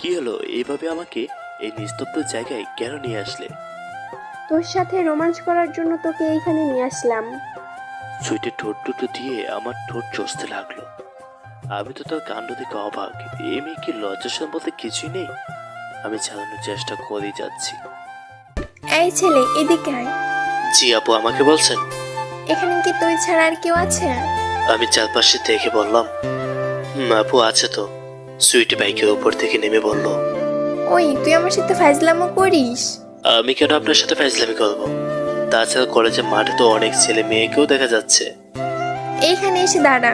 কি হলো? এইভাবে আমাকে এই নিস্তব্ধ জায়গায় কেন নিয়ে আসলে? তোর সাথে রোমান্স করার জন্য তোকে এইখানে নিয়ে আসলাম। সুইটে ঠোঁট দুটো দিয়ে আমার ঠোঁট চষতে লাগলো। আমি তো তার কাণ্ড দেখে অবাক। এই মেয়ে কি লজ্জাশন বলতে কিছুই নেই? আমি চালানোর চেষ্টা করেই যাচ্ছি। এই ছেলে, এদিকে আয়। জি আপু, আমাকে বলছেন? এখানে কি তুই ছাড়া আর কেউ আছে? আমি চারপাশে দেখে বললাম, আপু আছে তো। সুইটি বাইকের উপর থেকে নেমে বলল, ওই, তুই আমার সাথে ফাজলামো করিস? আমি কেন আপনার সাথে ফাজলামি করবো? তাছাড়া কলেজের মাঠে তো অনেক ছেলে মেয়েকেও দেখা যাচ্ছে। এইখানে এসে দাঁড়া।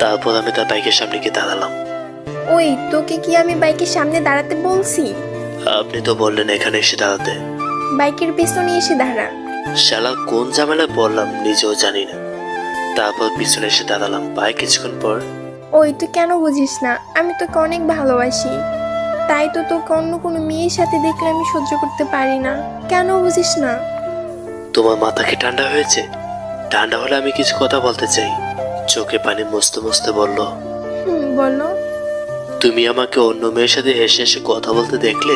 তারপর আমি তার বাইকের সামনে গিয়ে দাঁড়ালাম। ওই, তোকে কি আমি বাইকের সামনে দাঁড়াতে বলছি? আপনি তো বললেন এখানে এসে দাঁড়াতে। বাইকের পেছনে এসে দাঁড়া। শালা কোন ঝামেলায় বললাম নিজেও জানি না। তারপর পিছনে এসে দাঁড়ালাম। প্রায় কিছুক্ষণ পর, ওই, তুই কেন বুঝিস না? আমি তোকে অনেক ভালোবাসি, তাই তো তোকে অন্য কোনো মেয়ের সাথে দেখলে আমি সহ্য করতে পারি না। কেন বুঝিস না? তোমার মাথা কি ঠান্ডা হয়েছে? ঠান্ডা হলে আমি কিছু কথা বলতে চাই। চোখে পানি মুছতে মুছতে বলল, বলো। তুমি আমাকে অন্য মেয়ের সাথে হেসে হেসে কথা বলতে দেখলে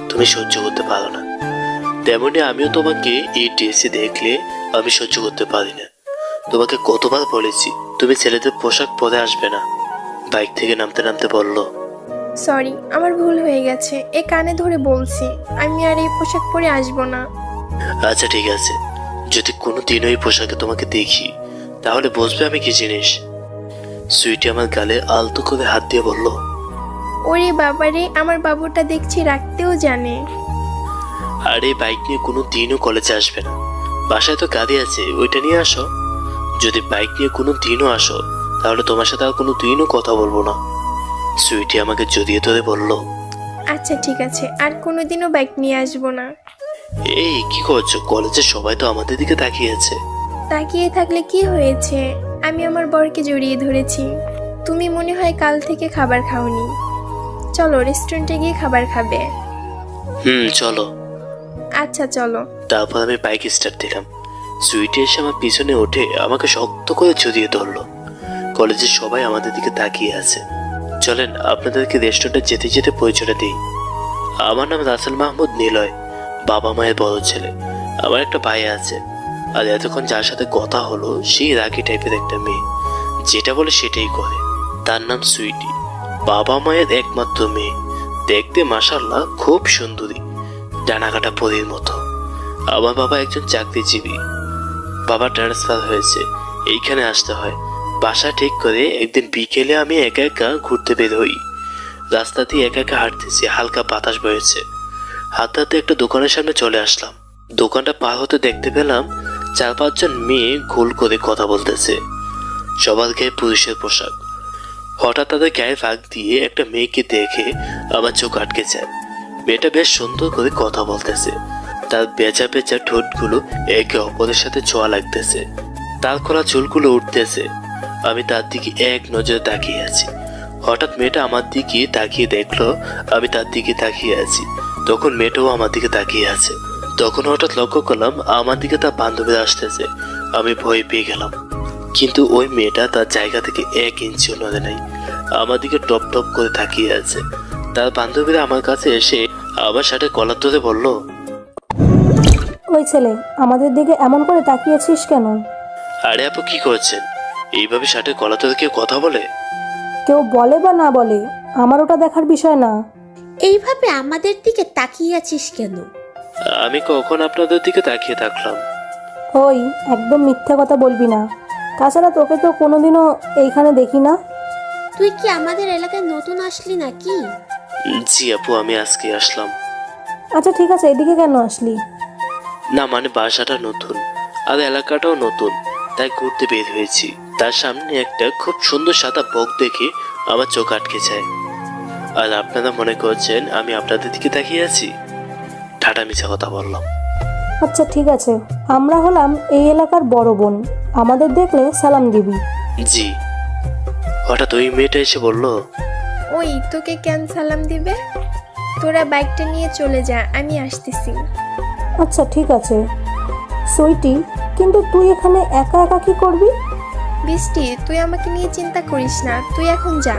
তুমি সহ্য করতে পারো না, তেমনি আমিও তোমাকে এই ড্রেসে দেখলে আমি সহ্য করতে পারি না। তোমাকে কতবার বলেছি তুমি ছেলেদের পোশাক পরে আসবে না। বাইক থেকে নামতে নামতে বলল, সরি, আমার ভুল হয়ে গেছে। এ কানে ধরে বলছি, আমি আর এই পোশাক পরে আসবো না। আচ্ছা ঠিক আছে, যদি কোনো দিন ওই পোশাকে তোমাকে দেখি তাহলে বুঝবে আমি কি জিনিস। সুইটি আমার গালে আলতো করে হাত দিয়ে বলল, ওরে বাবারে, আমার বাবুটা দেখছি রাখতেও জানে। আর এই বাইক নিয়ে কোনো দিনও কলেজে আসবে না। বাসায় তো গাড়ি আছে, ওইটা নিয়ে আসো। যদি বাইক নিয়ে কোনো দিনও আসো তাহলে তোমার সাথে আর কোনো দিনও কথা বলবো না। সুইটি আমাকে জড়িয়ে ধরে বলল, আচ্ছা ঠিক আছে, আর কোনোদিনও বাইক নিয়ে আসবো না। এই কি করছো? কলেজের সবাই তো আমাদের দিকে তাকিয়ে আছে। তাকিয়ে থাকলে কি হয়েছে? আমি আমার বরকে জড়িয়ে ধরেছি। তুমি মনে হয় কাল থেকে খাবার খাওনি। চলো, রেস্টুরেন্টে গিয়ে খাবার খাবে। চলো। আচ্ছা চলো। তারপর আমি বাইক স্টার্ট দিলাম। সুইটি এসে আমার পিছনে উঠে আমাকে শক্ত করে জড়িয়ে ধরলো। কলেজের সবাই আমাদের দিকে তাকিয়ে আছে। চলেন আপনাদেরকে রেস্টুরেন্টে যেতে যেতে পরিচয়টা দিই। আমার নাম রাসেল মাহমুদ নিলয়, বাবা মায়ের বড় ছেলে। আমার একটা ভাই আছে, আর এতক্ষণ যার সাথে কথা হলো সেই রাগি টাইপের একটা মেয়ে, যেটা বলে সেটাই করে। তার নাম সুইটি, বাবা মায়ের একমাত্র মেয়ে। দেখতে মাশাআল্লাহ খুব সুন্দরী, ডানাকাটা পরীর মতো। আমার বাবা একজন চাকরিজীবী। বাবা ট্রান্সফার হয়েছে, এইখানে আসতে হয়। বাসা ঠিক করে একদিন বিকেলে আমি একা একা ঘুরতে বের হই। রাস্তা দিয়ে একা একা হাঁটতেছি, হালকা বাতাস বয়েছে। হাতে হাতে একটা দোকানের সামনে চলে আসলাম। দোকানটা পার হতে দেখতে পেলাম 4-5 জন মেয়ে গোল করে কথা বলতেছে। সবার গায়ে পুরুষের পোশাক। হঠাৎ তাদের গায়ে ফাঁক দিয়ে একটা মেয়েকে দেখে আমার চোখ আটকে যায়। মেয়েটা বেশ সুন্দর করে কথা বলতেছে। তার বেচা বেচা ঠোঁটগুলো একে অপরের সাথে ছোঁয়া লাগতেছে, তার খোলা চুলগুলো উঠতেছে। আমি তার দিকে এক নজরে তাকিয়ে আছি। হঠাৎ মেয়েটা আমার দিকে তাকিয়ে দেখলো আমি তার দিকে তাকিয়ে আছি। তখন মেয়েটাও আমার দিকে তাকিয়ে আছে। তখন হঠাৎ লক্ষ্য করলাম আমার দিকে তার বান্ধবীরা আসতেছে। আমি ভয় পেয়ে গেলাম, কিন্তু ওই মেয়েটা তার জায়গা থেকে 1 ইঞ্চিও নড়ে নাই, আমার দিকে টপ টপ করে তাকিয়ে আছে। তার বান্ধবীরা আমার কাছে এসে আমার সাথে কলার ধরে বলল, ওই ছেলে, আমাদের দিকে এমন করে তাকিয়েছিস কেন? আরে আপু কি করছেন? এইভাবে শার্টে কলার ধরে কেউ কথা বলে? কেউ বলে বা না বলে, আমার ওটা দেখার বিষয় না। এইভাবে আমাদের দিকে তাকিয়ে আছিস কেন? আমি কখন আপনাদের দিকে তাকিয়ে থাকলাম? ওই, একদম মিথ্যা কথা বলবি না। তাছাড়া তোকে তো কোনোদিনও এইখানে দেখি না। তুই কি আমাদের এলাকায় নতুন আসলি নাকি? জি আপু, আমি আজকে আসলাম। আচ্ছা ঠিক আছে, এদিকে কেন আসলি? না মানে বাসাটা নতুন আর এলাকাটাও নতুন, তাই ঘুরতে বের হয়েছি। তার সামনে একটা খুব সুন্দর সাদা বক দেখে আমার চোখ আটকে যায়। আর আপনারা মনে করছেন আমি আপনাদের দিকে তাকিয়ে আছি? ঠাটা মিছা কথা বললাম। আচ্ছা ঠিক আছে, আমরা হলাম এই এলাকার বড় বোন, আমাদের দেখলে সালাম দিবি। জি। হঠাৎ ওই মেয়েটা এসে বলল, ওই, তোকে কেন সালাম দিবে? তোরা বাইকটা নিয়ে চলে যা, আমি আসতেছি। আচ্ছা ঠিক আছে। সুইটি, কিন্তু তুই এখানে একা একা কি করবি? বৃষ্টি, তুই আমাকে নিয়ে চিন্তা করিস না, তুই এখন যা।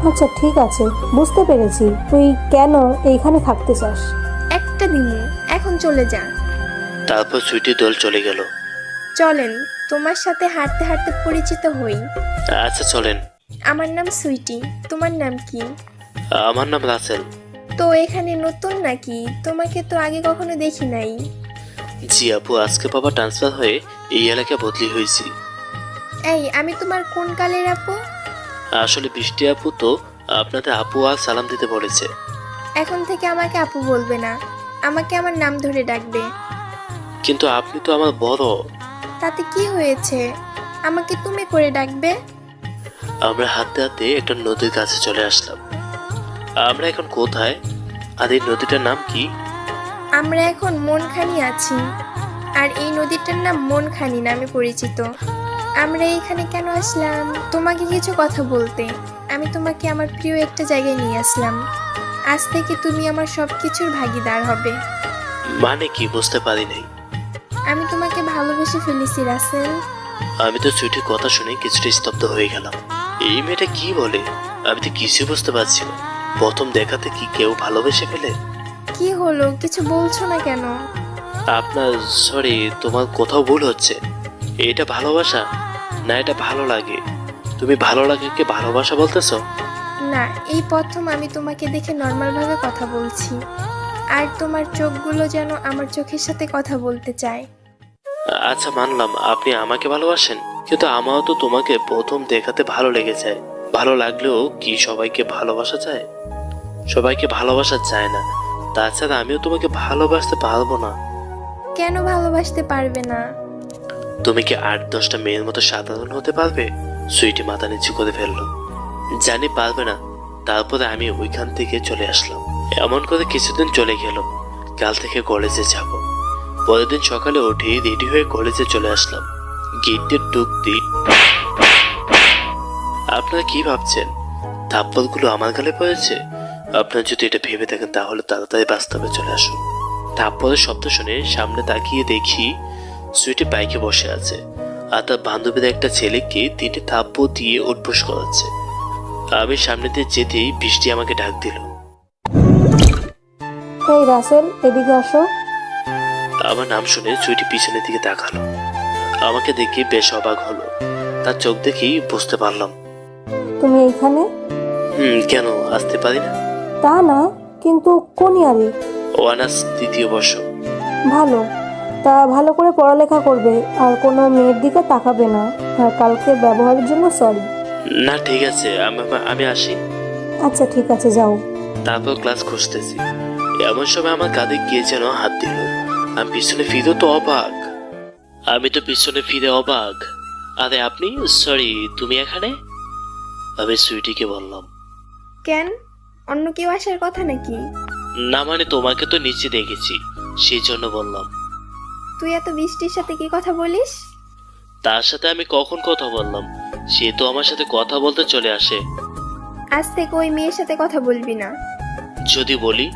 আচ্ছা ঠিক আছে, বুঝতে পেরেছি তুই কেন এইখানে থাকতে চাস। একটা দিমু, এখন চলে যা। তারপর সুইটির দল চলে গেল। চলেন, তোমার সাথে হাঁটতে হাঁটতে পরিচিত হই। আচ্ছা চলেন। আমার নাম সুইটি, তোমার নাম কি? আমার নাম রাসেল। তো এখানে নতুন নাকি? তোমাকে তো আগে কখনো দেখি নাই। জি আপু, আজকে বাবা ট্রান্সফার হয়ে এই এলাকায় বদলি হয়েছি। এই, আমি তোমার কোন কালের আপু? আসলে বৃষ্টি আপু তো আপনাদের আপু আর সালাম দিতে বলেছে। এখন থেকে আমাকে আপু বলবে না, আমাকে আমার নাম ধরে ডাকবে। কিন্তু আপনি তো আমার বড়। তাতে কি হয়েছে, আমাকে তুমি করে ডাকবে। আমরা হাঁটতে হাঁটতে একটা নদীর কাছে চলে আসলাম। আমরা এখন কোথায়, আর এই নদীটার নাম কি? আমরা এখন মনখানি আছি, আর এই নদীটার নাম মনখানি নামে পরিচিত। আমরা এখানে কেন আসলাম, তোমাকে কিছু কথা বলতে। আমি তোমাকে আমার প্রিয় একটা জায়গায় নিয়ে আসলাম। আজ থেকে তুমি আমার সব কিছুর ভাগিদার হবে। মানে কি, বুঝতে পারি নাই। আমি তোমাকে ভালোবেসে ফেলেছি রাসেল। আমি তো সুইটির কথা শুনে কিছুটা স্তব্ধ হয়ে গেলাম। এই মেয়েটা কি বলে, আমি তো কিছুই বুঝতে পারছি না। প্রথম দেখাতে কি কেউ ভালোবেসে ফেলে? কি হলো, কিছু বলছো না কেন? আপনার সরি, তোমার কোথাও ভুল হচ্ছে। এটা ভালোবাসা না, এটা ভালো লাগে। তুমি ভালো লাগে কি ভালোবাসা বলতেছো? না, এই প্রথম আমি তোমাকে দেখে নর্মালভাবে কথা বলছি, আর তোমার চোখগুলো যেন আমার চোখের সাথে কথা বলতে চায়। আচ্ছা মানলাম আপনি আমাকে ভালোবাসেন, কিন্তু আমারও তো তোমাকে প্রথম দেখাতে ভালো লেগেছে। ভালো লাগলেও কি সবাইকে ভালোবাসা যায়? সবাইকে ভালোবাসা যায় না। তাছাড়া আমিও তোমাকে ভালোবাসতে পারবো না। কেন ভালোবাসতে পারবে না? তুমি কি 8-10টা মেয়ের মতো সাধারণ হতে পারবে? সুইটি মাথা নিচু করে ফেললো। জানি পারবে না। তারপরে আমি ওইখান থেকে চলে আসলাম। এমন করে কিছুদিন চলে গেল। কাল থেকে কলেজে যাব। পরের দিন সকালে উঠে রেডি হয়ে কলেজে চলে আসলাম। গেটে ঢুকতে আপনারা কি ভাবছেন, থাপ্পড়গুলো আমার গালে পড়েছে? আপনারা যদি এটা ভেবে থাকেন তাহলে তাড়াতাড়ি বাস্তবে চলে আসুন। থাপ্পড়ের শব্দ শুনে সামনে তাকিয়ে দেখি সুইটি বাইকে বসে আছে, আর তার বান্ধবীর একটা ছেলেকে 3টে থাপ্পড় দিয়ে উঠবোস করাচ্ছে। আমি সামনে দিয়ে যেতেই বৃষ্টি আমাকে ডাক দিল। এই রাসেল, এদিকে আসো। আমার নাম শুনে সুইটি পিছনের দিকে তাকালো। আমাকে দেখে বেশ অবাক হলো। তার চোখ দেখেই বুঝতে পারলাম। তুমি এইখানে? কেন আসতে পারি না? তা না, কিন্তু কোন ইয়ারে? অনার্স 3য় বর্ষ। ভালো। তা ভালো করে পড়ালেখা করবে, আর কোনো মেয়ের দিকে তাকাবে না। আর কালকে ব্যবহারের জন্য সরি। না ঠিক আছে, আমি আসি। আচ্ছা ঠিক আছে, যাও। তারপর ক্লাস খুঁজতেছি, এমন সময় আমার কাঁধে কে যেন হাত দিল। আমি পিছনে ফিরে তো অবাক। আরে আপনি? সরি, তুমি এখানে? আমি সুইটিকে বললাম। কেন, অন্য কেউ আসার কথা নাকি? না মানে তোমাকে তো নিচে দেখেছি, সেই জন্য বললাম। তুই এত বৃষ্টির সাথে কি কথা বলিস? তার সাথে আমি কখন কথা বললাম? সে তো আমার সাথে কথা বলতে চলে আসে। আজ থেকে ওই মেয়ের সাথে কথা বলবি না। যদি বলি?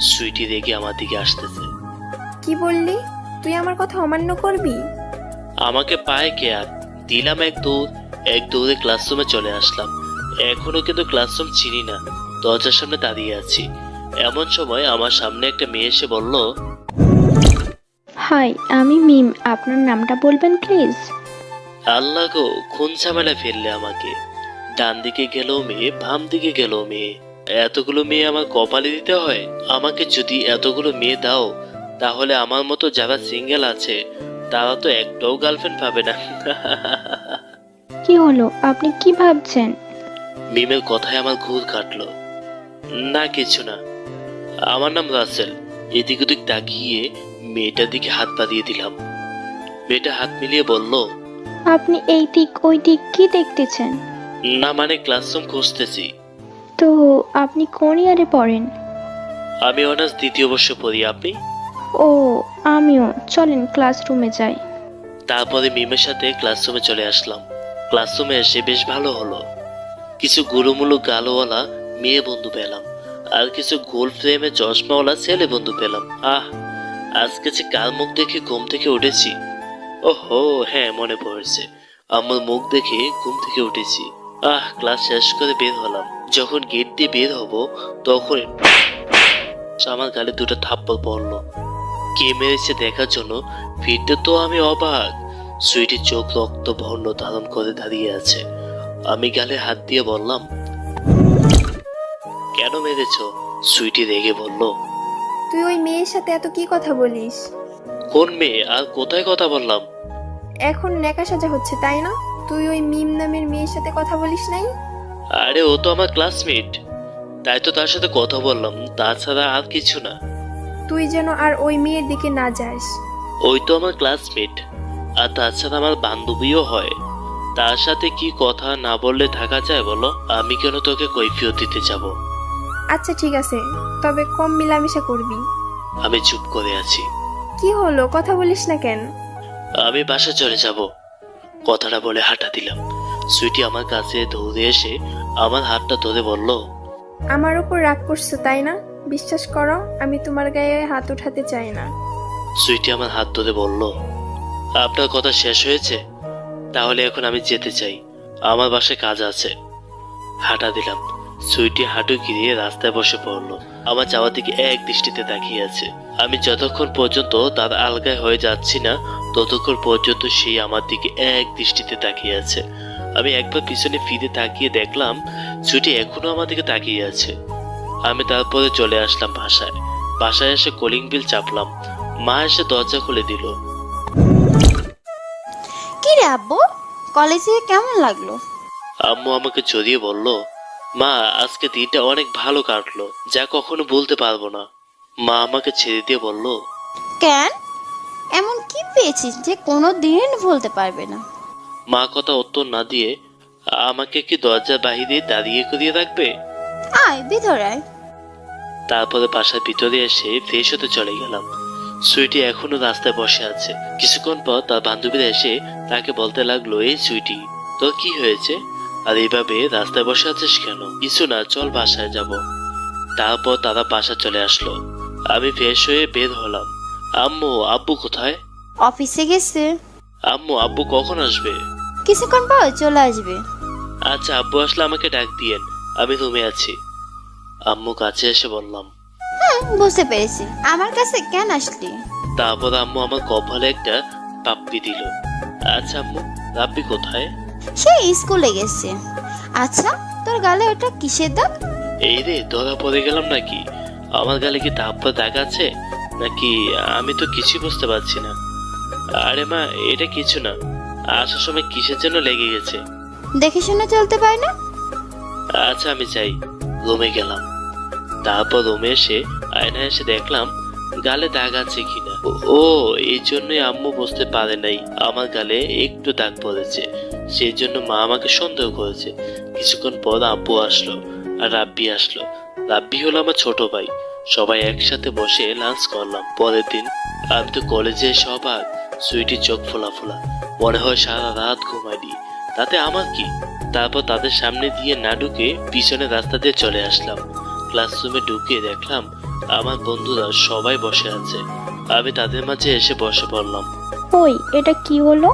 সুইটি রেগে আমার দিকে আসতেছে। কি বললি? তুই আমার কথা অমান্য করবি? আমাকে পায়ে কে আর দিলাম এক দৌড়ে ক্লাসরুমে চলে আসলাম। এখনো কিন্তু ক্লাসরুম চিনি না, দরজার সামনে দাঁড়িয়ে আছি। এমন সময় আমার সামনে একটা মেয়ে এসে বলল, হাই, আমি মিম, আপনার নামটা বলবেন প্লিজ? আল্লাহ গো, কোন ঝামেলা ফেললে আমাকে। ডান দিকে গেলেও মেয়ে, বাম দিকে গেলেও মেয়ে। এতগুলো মেয়ে আমার কপালে দিতে হয়? আমাকে যদি এতগুলো মেয়ে দাও, তাহলে আমার মতো যারা সিঙ্গেল আছে তারা তো একটাও গার্লফ্রেন্ড পাবে না। কি হলো, আপনি কি ভাবছেন? মিমের কথায় আমার ঘুর কাটলো। না কিছু না, আমার নাম রাসেল। এদিক ওদিক তাকিয়ে মেয়েটার দিকে হাত বাড়িয়ে দিলাম। মেয়েটা হাত মিলিয়ে বলল, আপনি এই দিক ওই দিক কি দেখতেছেন? না মানে ক্লাসরুম খুঁজতেছি। তো আপনি কোন ইয়ারে পড়েন? আমি অনার্স 2য় বর্ষে পড়ি। আপনি? ও, আমিও। চলেন ক্লাসরুমে যাই। তারপরে মিমের সাথে ক্লাসরুমে চলে আসলাম। ক্লাসরুমে এসে বেশ ভালো হলো। কিছু গুলুমুলু গালওয়ালা মেয়ে বন্ধু পেলাম, আর কিছু গোল ফ্রেমে চশমাওয়ালা ছেলে বন্ধু পেলাম। আজকে যে কার মুখ দেখে ঘুম থেকে উঠেছি। ওহো হ্যাঁ, মনে পড়েছে, আমার মুখ দেখে ঘুম থেকে উঠেছি। ক্লাস শেষ করে বের হলাম। যখন গেট দিয়ে বের হব তখন আমার গালে দুটো থাপ্পড় পড়লো। কে মেরেছে দেখার জন্য ফিরতে তো আমি অবাক। সুইটির চোখ রক্ত বর্ণ ধারণ করে দাঁড়িয়ে আছে। আমি গালে হাত দিয়ে বললাম, কেন মেরেছো? সুইটি রেগে বলল, তুই ওই মেয়ের সাথে এত কি কথা বলিস? কোন মেয়ে আর কোথায় কথা বললাম? এখন নেকা সাজা হচ্ছে তাই না? তুই ওই মিম নামের মেয়ের সাথে কথা বলিস নাই? আরে ও তো আমার ক্লাসমেট, তাই তো তার সাথে কথা বললাম, তাছাড়া আর কিছু না। তুই যেন আর ওই মেয়ের দিকে না যাস। ওই তো আমার ক্লাসমেট, আর তাছাড়া আমার বান্ধবীও হয়। তার সাথে কি কথা না বললে থাকা যায় বলো? আমি কেন তোকে কৈফিয়ত দিতে যাব? আচ্ছা ঠিক আছে, তবে কম মিলামিশা করবি। আমি চুপ করে আছি। কি হলো, কথা বলিস না কেন? আমি বাসা চলে যাব, কথাটা বলে হাঁটা দিলাম। সুইটি আমার কাছে দৌড়ে এসে আমার হাতটা ধরে বলল, আমার উপর রাগ করছো তাই না? বিশ্বাস করো, আমি তোমার গায়ে হাত উঠাতে চাই না। সুইটি আমার হাত ধরে বলল, আপনার কথা শেষ হয়েছে? তাহলে এখন আমি যেতে চাই, আমার বাসায় কাজ আছে। হাঁটা দিলাম। সুইটি হাঁটু গিরিয়ে রাস্তায় বসে পড়লো। আমার যাওয়ার দিকে এক দৃষ্টিতে তাকিয়ে আছে। আমি যতক্ষণ পর্যন্ত তার আলগায় হয়ে যাচ্ছি না ততক্ষণ পর্যন্ত সেই আমার দিকে এক দৃষ্টিতে তাকিয়ে আছে। আমি একবার পিছনে ফিরে তাকিয়ে দেখলাম সুইটি এখনো আমার দিকে তাকিয়ে আছে। আমি তারপরে চলে আসলাম বাসায়। বাসায় এসে কলিং বেল চাপলাম। মা এসে দরজা খুলে দিল। কি রে আব্বু, কলেজে কেমন লাগলো? আম্মু আমাকে জড়িয়ে বলল, মা আজকে দিনটা অনেক ভালো কাটলো, যা কখনো বলতে পারবো না। মা আমাকে ছেড়ে দিয়ে বলল, কেন, এমন কি পেয়েছিস যে কোনো দিন ভুলতে পারবে না? মা কথা উত্তর না দিয়ে আমাকে কি দরজার বাহিরে দাঁড়িয়ে করিয়ে রাখবে? আয় ভিতরে আয়। তারপরে বাসার ভিতরে এসে ফ্রেশ হতে চলে গেলাম। সুইটি এখনো রাস্তায় বসে আছে। কিছুক্ষণ পর তার বান্ধবীরা এসে তাকে বলতে লাগলো, এই সুইটি, তোর কি হয়েছে? আর এইভাবে রাস্তায় বসে আছিস কেন? কিছু না, চল বাসায় যাব। তারপর তারা বাসা চলে আসলো। আমি ফ্রেশ হয়ে বের হলাম। আম্মু আব্বু কোথায়? অফিসে গেছে, আম্মু আব্বু কখন আসবে? কিছুক্ষণ পর চলে আসবে। আচ্ছা, আব্বু আসলে আমাকে ডাক দিয়েন, আমি রুমে আছি। আম্মু কাছে এসে বললাম। বুঝতে পেরেছি, আমার কাছে কেন আসলি? তারপর আম্মু আমার কপালে একটা পাপ্পি দিল। আচ্ছা আম্মু, রাব্বি কোথায়? সে স্কুলে গেছে। আচ্ছা, তোর গালে ওটা কিসের দাগ? এই রে, ধরা পড়ে গেলাম নাকি? আমার গালে কি তাপ্পা দাগ আছে নাকি? আমি তো কিছুই বুঝতে পারছি না। আরে মা, এটা কিছু না, আসার সময় কিসের জন্য লেগে গেছে। দেখে শুনে চলতে পারে না? আচ্ছা আমি চাই। রুমে গেলাম। তারপর রুমে এসে আয়নায় এসে দেখলাম গালে দাগ আছে কিনা। ও, এই জন্যই আম্মু বুঝতে পারে নাই আমার গালে একটু দাগ পড়েছে। সেই জন্য মা আমাকে সন্দেহ করেছে। কিছুক্ষণ পর আব্বু আসলো আর রাব্বি আসলো। রাব্বি হলো আমার ছোট ভাই। সবাই একসাথে বসে লাঞ্চ করলাম। পরের দিন আমি তো কলেজে এসে অবাক। সুইটির চোখ ফোলা ফোলা, মনে হয় সারা রাত ঘুমাইনি। তাতে আমার কি? তারপর তাদের সামনে দিয়ে না ঢুকে পিছনে রাস্তা দিয়ে চলে আসলাম। ক্লাসরুমে ঢুকে দেখলাম আমার বন্ধুরা সবাই বসে আছে। আমি তাদের মাঝে এসে বসে পড়লাম। ওই, এটা কি হলো?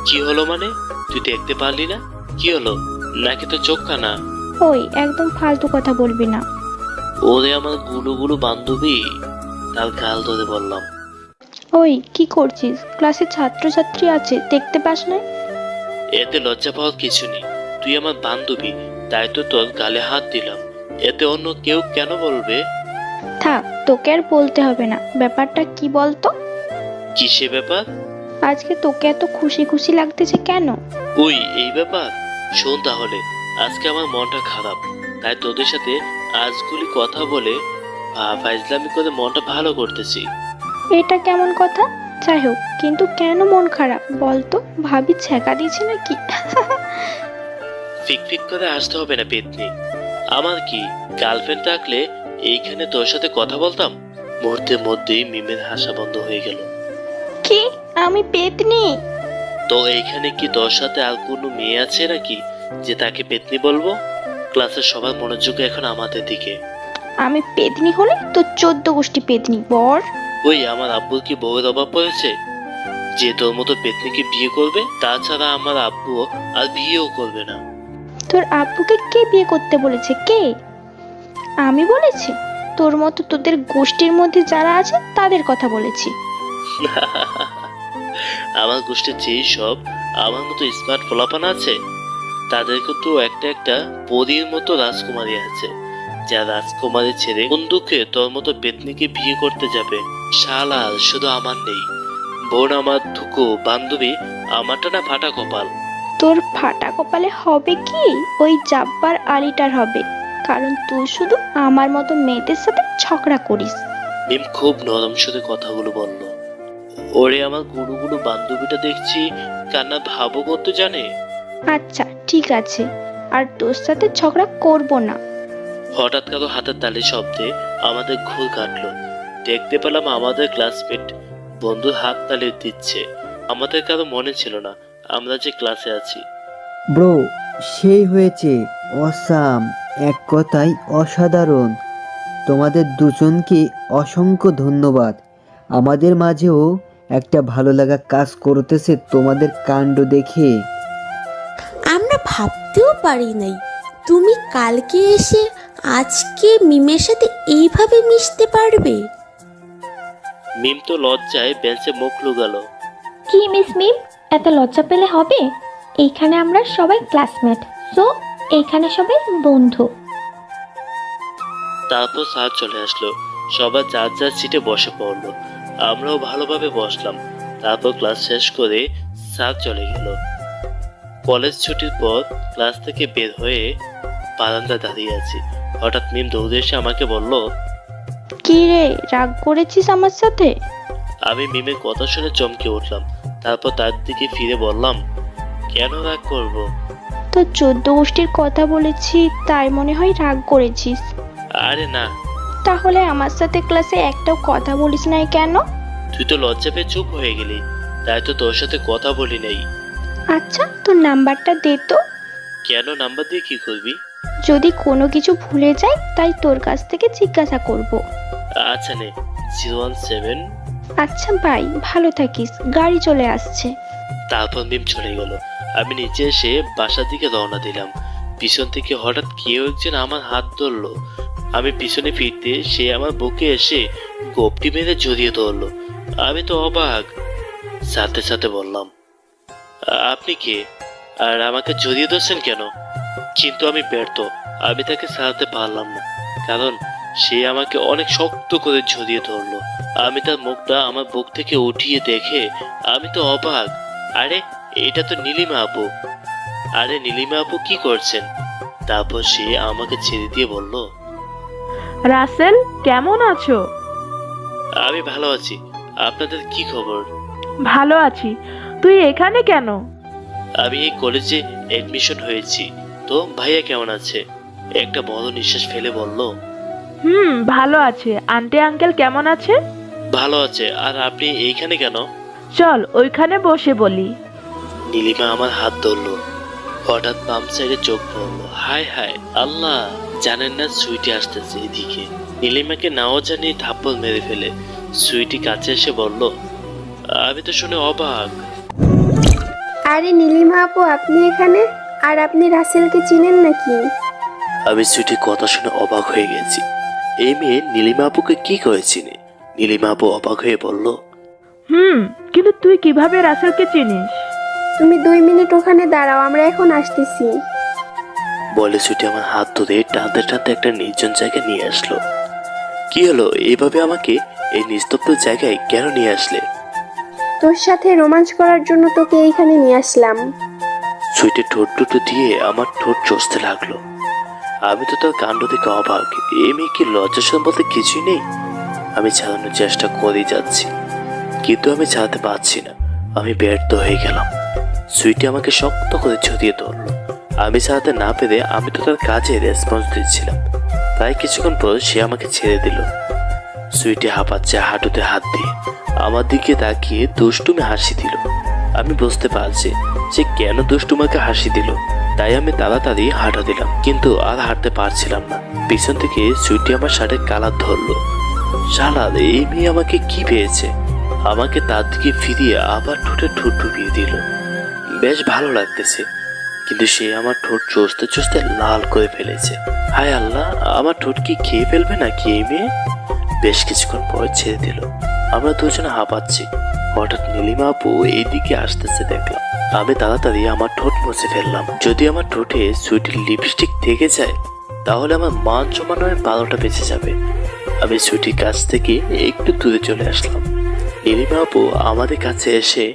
কি হলো মানে? তুই দেখতে পারলি না? কি হলো? নাকি তো চোখ কানা? ওই, একদম ফালতু কথা বলবি না। ওরে আমার গুলু গুলু বান্ধবী, তার গাল ধরে বললাম। ওই, কি করছিস? ক্লাসে ছাত্রছাত্রী আছে, দেখতে পাস না? এতে লজ্জা পাওয়ার কিছু নেই। তুই আমার বান্ধবী, তাই তো তোর গালে হাত দিলাম। এতে অন্য কেউ কেন বলবে? থাক, তোকে আর বলতে হবে না। ব্যাপারটা কি বলতো? কি সে ব্যাপার? আজকে তোকে এত খুশি খুশি লাগতেছে কেন? ওই, এই ব্যাপার। শোন তাহলে, আজকে আমার মনটা খারাপ, তাই তোদের সাথে আজগুলি কথা বলে ফাইজলামি করে মনটা ভালো করতেছি। এটা কেমন কথা? যাই হোক, কিন্তু কেন মন খারাপ বলতো? ভাবি ছ্যাঁকা দিয়েছে নাকি? ফিক ফিক করে আসতে হবে না পেতনি। আমার কি গার্লফ্রেন্ড থাকলে এইখানে তোর সাথে কথা বলতাম? মুহূর্তের মধ্যেই মিমের হাসা বন্ধ হয়ে গেল। কি? আমি পেতনি? তো এইখানে কি তোর সাথে আর কোনো মেয়ে আছে নাকি যে তাকে পেতনি বলবো? ক্লাসের সবার মনোযোগ এখন আমাদের দিকে। আমি পেতনি হলে তো 14 গোষ্ঠী পেতনি বর। ওই, আমার আব্বুর কি বউয়ের অভাব পড়েছে যে তোর মতো পেতনিকে বিয়ে করবে? তাছাড়া আমার আব্বু আর বিয়েও করবে না। তোর আব্বুকে কে বিয়ে করতে বলেছে? কে? আমি বলেছি? তোর মতো তোদের গোষ্ঠীর মধ্যে যারা আছে তাদের কথা বলেছি। আমার গোষ্ঠীর যেই সব আমার মতো স্মার্ট পোলাপান আছে, তাদেরকে তো একটা একটা পরীর মতো রাজকুমারী আছে, যা রাজকুমারী ছেড়ে কোন দুঃখে তোর মতো পেতনিকে বিয়ে করতে যাবে? শালা শুধু আমার নেই, বোন আমার ধুকো বান্ধবী আমারটা না ফাটা কপাল। তোর ফাটা কপালে হবে কি, ওই জাব্বার আলীটার হবে, কারণ তুই শুধু আমার মতো মেয়েদের সাথে ঝগড়া করিস। মিম খুব নরম সুরে কথাগুলো বলল। ওরে আমার গুরুগুলো বান্ধবীটা দেখছি কান্না ভাবও করতে জানে। আচ্ছা ঠিক আছে, আর তোর সাথে ঝগড়া করব না। হঠাৎ কারো হাতের তালি শব্দে আমাদের ঘুর কাটলো। দেখতে পেলাম আমাদের ক্লাসমেট বন্ধুর হাত তালি দিচ্ছে। আমাদের কারো মনে ছিল না আমরা যে ক্লাসে আছি। ব্রো, সেই হয়েছে, অসাম, এক কথায় অসাধারণ। তোমাদের দুজনকে অসংখ্য ধন্যবাদ। আমাদের মাঝেও একটা ভালো লাগা কাজ করতেছে তোমাদের কাণ্ড দেখে। আমরা ভাবতেও পারি নাই তুমি কালকে এসে আজকে মিমের সাথে এইভাবে মিশতে পারবে। মিম তো লজ্জায় বেঞ্চে মুখ লুগালো। কি মিস মিম, এত লজ্জা পেলে হবে? এইখানে আমরা সবাই ক্লাসমেট, সো এইখানে সবাই বন্ধু। তারপর স্যার চলে আসলো, সবার যার যার সিটে বসে পড়লো। আমরাও ভালোভাবে বসলাম। তারপর ক্লাস শেষ করে স্যার চলে গেল। কলেজ ছুটির পর ক্লাস থেকে বের হয়ে বারান্দা দাঁড়িয়ে আছি। হঠাৎ মিম দৌড়ে এসে আমাকে বলল, কি রে, রাগ করেছিস আমার সাথে? আমি মিমের কথা শুনে চমকে উঠলাম। তারপর তার দিকে ফিরে বললাম, কেন রাগ করব? তো 14 গোষ্ঠীর কথা বলেছি তাই মনে হয় রাগ করেছিস। আরে না। তাহলে আমার সাথে ক্লাসে একটাও কথা বলিস নাই কেন? তুই তো লজ্জা পেয়ে চুপ হয়ে গেলি, তাই তো তোর সাথে কথা বলি নাই। আচ্ছা তোর নাম্বারটা দে তো। কেন, নাম্বার দিয়ে কি করবি? যদি কোনো কিছু ভুলে যাই তাই তোর কাছ থেকে জিজ্ঞাসা করব। আচ্ছা নে, 017। আচ্ছা বাই, ভালো থাকিস, গাড়ি চলে আসছে। তারপর মিম চলে গেল। আমি নিচে এসে বাসার দিকে রওনা দিলাম। পিছন থেকে হঠাৎ কেউ একজন আমার হাত ধরলো। আমি পিছনে ফিরতে সে আমার বুকে এসে গোপটি মেরে জড়িয়ে ধরলো। আমি তো অবাক, সাথে সাথে বললাম, আপনি কে আর আমাকে জড়িয়ে ধরছেন কেন? কিন্তু আমি ব্যর্থ, আমি তাকে ছাড়াতে পারলাম না, কারণ সে আমাকে অনেক শক্ত করে জড়িয়ে ধরলো। আমি তার মুখটা আমার বুক থেকে উঠিয়ে দেখে আমি তো অবাক। আরে এটা তো নীলিমা আপু। আরে নীলিমা আপু কি করছেন? তারপর সে আমাকে ছেড়ে দিয়ে বলল, রাসেল, কেমন আছো? আমি ভালো আছি, আপনাদের কি খবর? ভালো আছি। তুই এখানে কেন? আমি এই কলেজে এডমিশন হয়েছি। তো ভাইয়া কেমন আছে? একটা বড় নিঃশ্বাস ফেলে বলল, ভালো আছে। আন্টি আঙ্কেল কেমন আছে? ভালো আছে। আর আপনি এইখানে কেন? চল ওইখানে বসে বলি। নীলিমা আমার হাত ধরলো। হঠাৎ বাম সাইডে চোখ পড়লো। হায় হায় আল্লাহ, জানেন না সুইটি আসতেছে এদিকে। নীলিমাকে নাও জানিয়ে থাপ্পড় মেরে ফেলে সুইটি কাছে এসে বলল, আমি তো শুনে অবাক। আরে নীলিমা আপু, আপনি এখানে? আর আপনি রাসেলকে চিনেন নাকি? আমি সুইটির কথা শুনে অবাক হয়ে গেছি। এই মেয়ে নীলিমা আপুকে কি করেছিল? নীলিমা আপু অবাক হয়ে বলল, কিন্তু তুই কিভাবে রাসেলকে চিনিস? তুমি 2 মিনিট ওখানে দাঁড়াও, আমরা এখন আসতেছি। বলে সুইটি আমার হাত ধরে টানতে টানতে একটা নির্জন জায়গায় নিয়ে আসলো। কি হলো, এইভাবে আমাকে এই নিস্তব্ধ জায়গায় কেন নিয়ে আসলে? তোর সাথে রোমাঞ্চ করার জন্য তোকে এইখানে নিয়ে আসলাম। সুইটের ঠোঁট দুটো দিয়ে আমার ঠোঁট চষতে লাগলো। আমি তো তার কাণ্ড দেখে অবাক। এই মেয়ে কি লজ্জাশরম বলতে কিছুই নেই? আমি ছাড়ানোর চেষ্টা করেই যাচ্ছি, কিন্তু আমি ছাড়াতে পারছি না। আমি ব্যর্থ হয়ে গেলাম। সুইটি আমাকে শক্ত করে জড়িয়ে ধরলো। আমি ছাড়াতে না পেরে আমি তো তার কাজে রেসপন্স দিচ্ছিলাম। প্রায় কিছুক্ষণ পর সে আমাকে ছেড়ে দিল। সুইটি হাঁপাচ্ছে হাঁটুতে হাত দিয়ে আমার দিকে তাকিয়ে দুষ্টুমি হাসি দিল। আমি বুঝতে পারছি সে কেন দুষ্টুমাকে হাসি দিল, তাই আমি তাড়াতাড়ি হাঁটা দিলাম, কিন্তু আর হাঁটতে পারছিলাম না। পিছন থেকে সুইটি আমার শার্টের কালার ধরলো। শালার, এই মেয়ে আমাকে কি পেয়েছে? আমাকে তার দিকে ফিরিয়ে আবার ঠোঁটে ঠোঁট ডুবিয়ে দিল। বেশ ভালো লাগতেছে, কিন্তু সে আমার ঠোঁট চষতে চষতে লাল করে ফেলেছে। হায় আল্লাহ, আমার ঠোঁট কি খেয়ে ফেলবে নাকি এই মেয়ে? বেশ কিছুক্ষণ পর ছেড়ে দিল। আমরা দুজনে হাঁপাচ্ছি। হঠাৎ নীলিমা আপু এইদিকে আসতেছে দেখলাম। আমি তাড়াতাড়ি আমার ঠোঁট মুছে ফেললাম। যদি আমার ঠোঁটে সুইটির লিপস্টিক থেকে যায় তাহলে আমার মান জমানোর 12টা বেঁচে যাবে। আমি সুইটির কাছ থেকে একটু দূরে চলে আসলাম। নীলিমা আপু আমাদের কাছে এসে,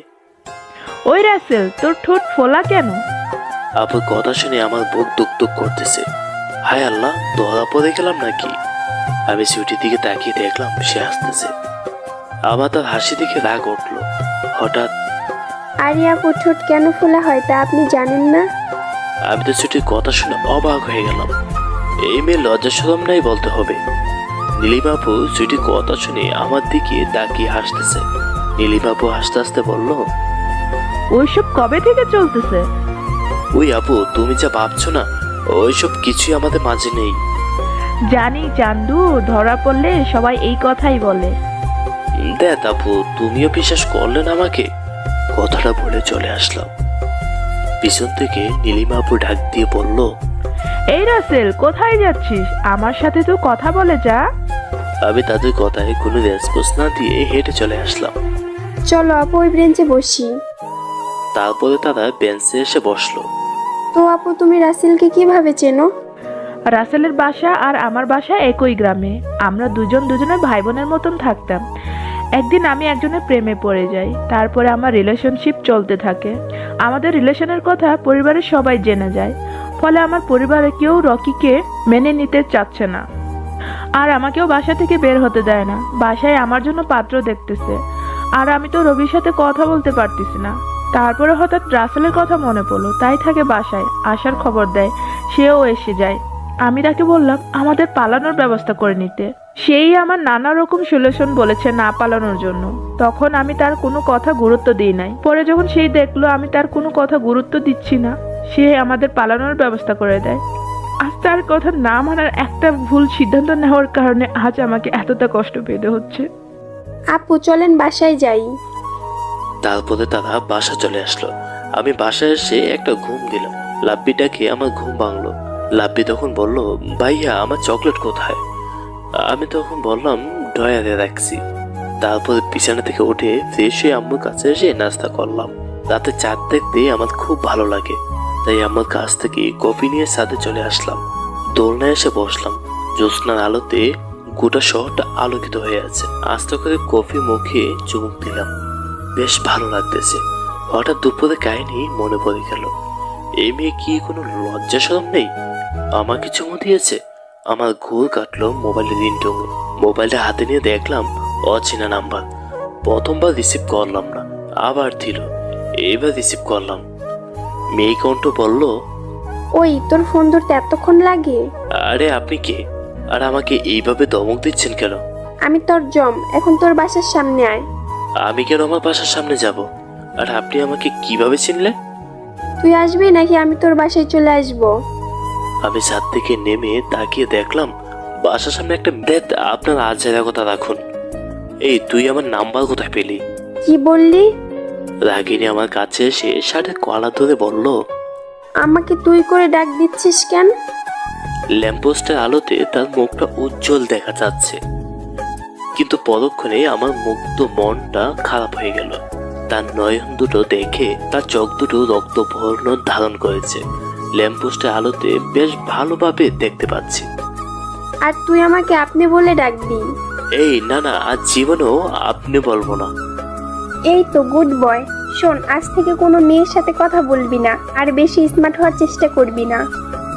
ওই রাসেল, তোর ঠোঁট ফোলা কেন? আপুর কথা শুনে আমার বুক দুক করতেছে। হায় আল্লাহ, ধরা পড়ে গেলাম নাকি? আমি সুইটির দিকে তাকিয়ে দেখলাম সে হাসতেছে। আমার তার হাসি দেখে রাগ উঠলো। হঠাৎ আরে আপু, ঠোঁট কেন ফোলা হয় তা আপনি জানেন না? আমি তো সুইটির কথা শুনে অবাক হয়ে গেলাম। এই মেয়ে লজ্জা শরম নাই বলতে হবে। নীলিমা আপু সুইটির কথা শুনে আমার দিকে তাকিয়ে হাসতেছে। নীলিমা আপু হাসতে হাসতে বলল, ওইসব কবে থেকে চলতেছে? ওই আপু, তুমি যা ভাবছো না ওইসব কিছুই আমাদের মাঝে নেই। জানি চান্দু, ধরা পড়লে সবাই এই কথাই বলে। দেখ আপু, তুমিও বিশ্বাস করলে না আমাকে। কথাটা বলে চলে আসলাম। পিছন থেকে নীলিমা আপু ডাক দিয়ে বলল, এই রাসেল, কোথায় যাচ্ছিস? আমার সাথে তো কথা বলে যা। আমি তাদের কথায় কোনো রেসপন্স না দিয়ে হেঁটে চলে আসলাম। চলো আপু, ওই বেঞ্চে বসি। তারপরে তারা বেঞ্চে এসে বসলো। তো আপু, তুমি রাসেলকে কিভাবে চেনো? রাসেলের বাসা আর আমার বাসা একই গ্রামে। আমরা দুজনের ভাই বোনের মতন থাকতাম। একদিন আমি একজনের প্রেমে পড়ে যাই। তারপরে আমার রিলেশনশিপ চলতে থাকে। আমাদের রিলেশনের কথা পরিবারের সবাই জেনে যায়। ফলে আমার পরিবারে কেউ রকিকে মেনে নিতে চাচ্ছে না, আর আমাকেও বাসা থেকে বের হতে দেয় না। বাসায় আমার জন্য পাত্র দেখতেছে, আর আমি তো রবির সাথে কথা বলতে পারতেছি না। তারপরে হঠাৎ রাসেলের কথা মনে পড়লো, তাই থাকে বাসায় আসার খবর দেয়। সেও এসে যায়। আমি তাকে বললাম আমাদের পালানোর ব্যবস্থা করে নিতে। সেই আমার নানা রকম সলিউশন বলেছে না পালানোর জন্য। তখন আমি তার কোনো কথা গুরুত্ব দিই নাই। পরে যখন সেই দেখলো আমি তার কোনো কথা গুরুত্ব দিচ্ছি না, সে আমাদের পালানোর ব্যবস্থা করে দেয়। আজ তার কথা না মানার একটা ভুল সিদ্ধান্ত নেওয়ার কারণে আজ আমাকে এতটা কষ্ট পেতে হচ্ছে। আপু চলেন বাসায় যাই। তারপরে তারা বাসা চলে আসলো। আমি বাসায় এসে একটা ঘুম দিলাম। লাব্বিটাকে আমার ঘুম ভাঙলো। লাব্বি তখন বলল, ভাইয়া আমার চকলেট কোথায়? আমি তখন বললাম ড্রয়ারে রাখছি। তারপর বিছানা থেকে উঠে ফ্রেশ হয়ে আম্মুর কাছে এসে নাস্তা করলাম। রাতে চাঁদ দেখতে আমার খুব ভালো লাগে, তাই আমার কাছ থেকে কফি নিয়ে ছাদে চলে আসলাম। দোলনায় এসে বসলাম। জ্যোৎস্নার আলোতে গোটা শহরটা আলোকিত হয়ে আছে। আস্তে করে কফি মুখে চুমুক দিলাম। বেশ ভালো লাগতেছে। হঠাৎ দুপুরে কাহিনী মনে পড়ে গেল। এই মেয়ে কি কোনো লজ্জা শরম নেই? আমাকে চুমু দিয়েছে। আমার ঘুর কাটলো মোবাইলের রিংটোনে। মোবাইলটা হাতে নিয়ে দেখলাম অচেনা নাম্বার। প্রথমবার রিসিভ করলাম না, আবার দিল। এইবার রিসিভ করলাম। মেয়ে কণ্ঠ বলল, ওই তোর ফোন ধরতে এতক্ষণ লাগে? আরে আপনি কে? আর আমাকে এইভাবে ধমক দিচ্ছেন কেন? আমি তোর জম, এখন তোর বাসার সামনে আয়। আমি কেন আমার বাসার সামনে যাব? আর আপনি আমাকে কিভাবে চিনলেন? তুই আসবি নাকি আমি তোর বাসায় চলে আসবো? আমি ছাদ থেকে নেমে তাকিয়ে দেখলাম বাসার সামনে একটা দেখ। আপনার আজেরা কথা রাখুন। এই তুই আমার নাম্বার কোথায় পেলি? কি বললি? রাগিনী আমার কাছে এসে শার্টের কলা ধরে বলল, আমাকে তুই করে ডাক দিচ্ছিস কেন? ল্যাম্পপোস্টের আলোতে তার মুখটা উজ্জ্বল দেখা যাচ্ছে, কিন্তু পরক্ষণে আমার মুগ্ধ মনটা খারাপ হয়ে গেল। তার নয়ন দুটো দেখে তার চোখ দুটো রক্তবর্ণ ধারণ করেছে। ল্যাম্পপোস্টের আলোতে বেশ ভালোভাবে দেখতে পাচ্ছি। আর তুই আমাকে আপনি বলে ডাকবি? এই না না, আজ জীবনেও আপনি বলবো না। এই তো গুড বয়। শোন, আজ থেকে কোনো মেয়ের সাথে কথা বলবি না, আর বেশি স্মার্ট হওয়ার চেষ্টা করবি না।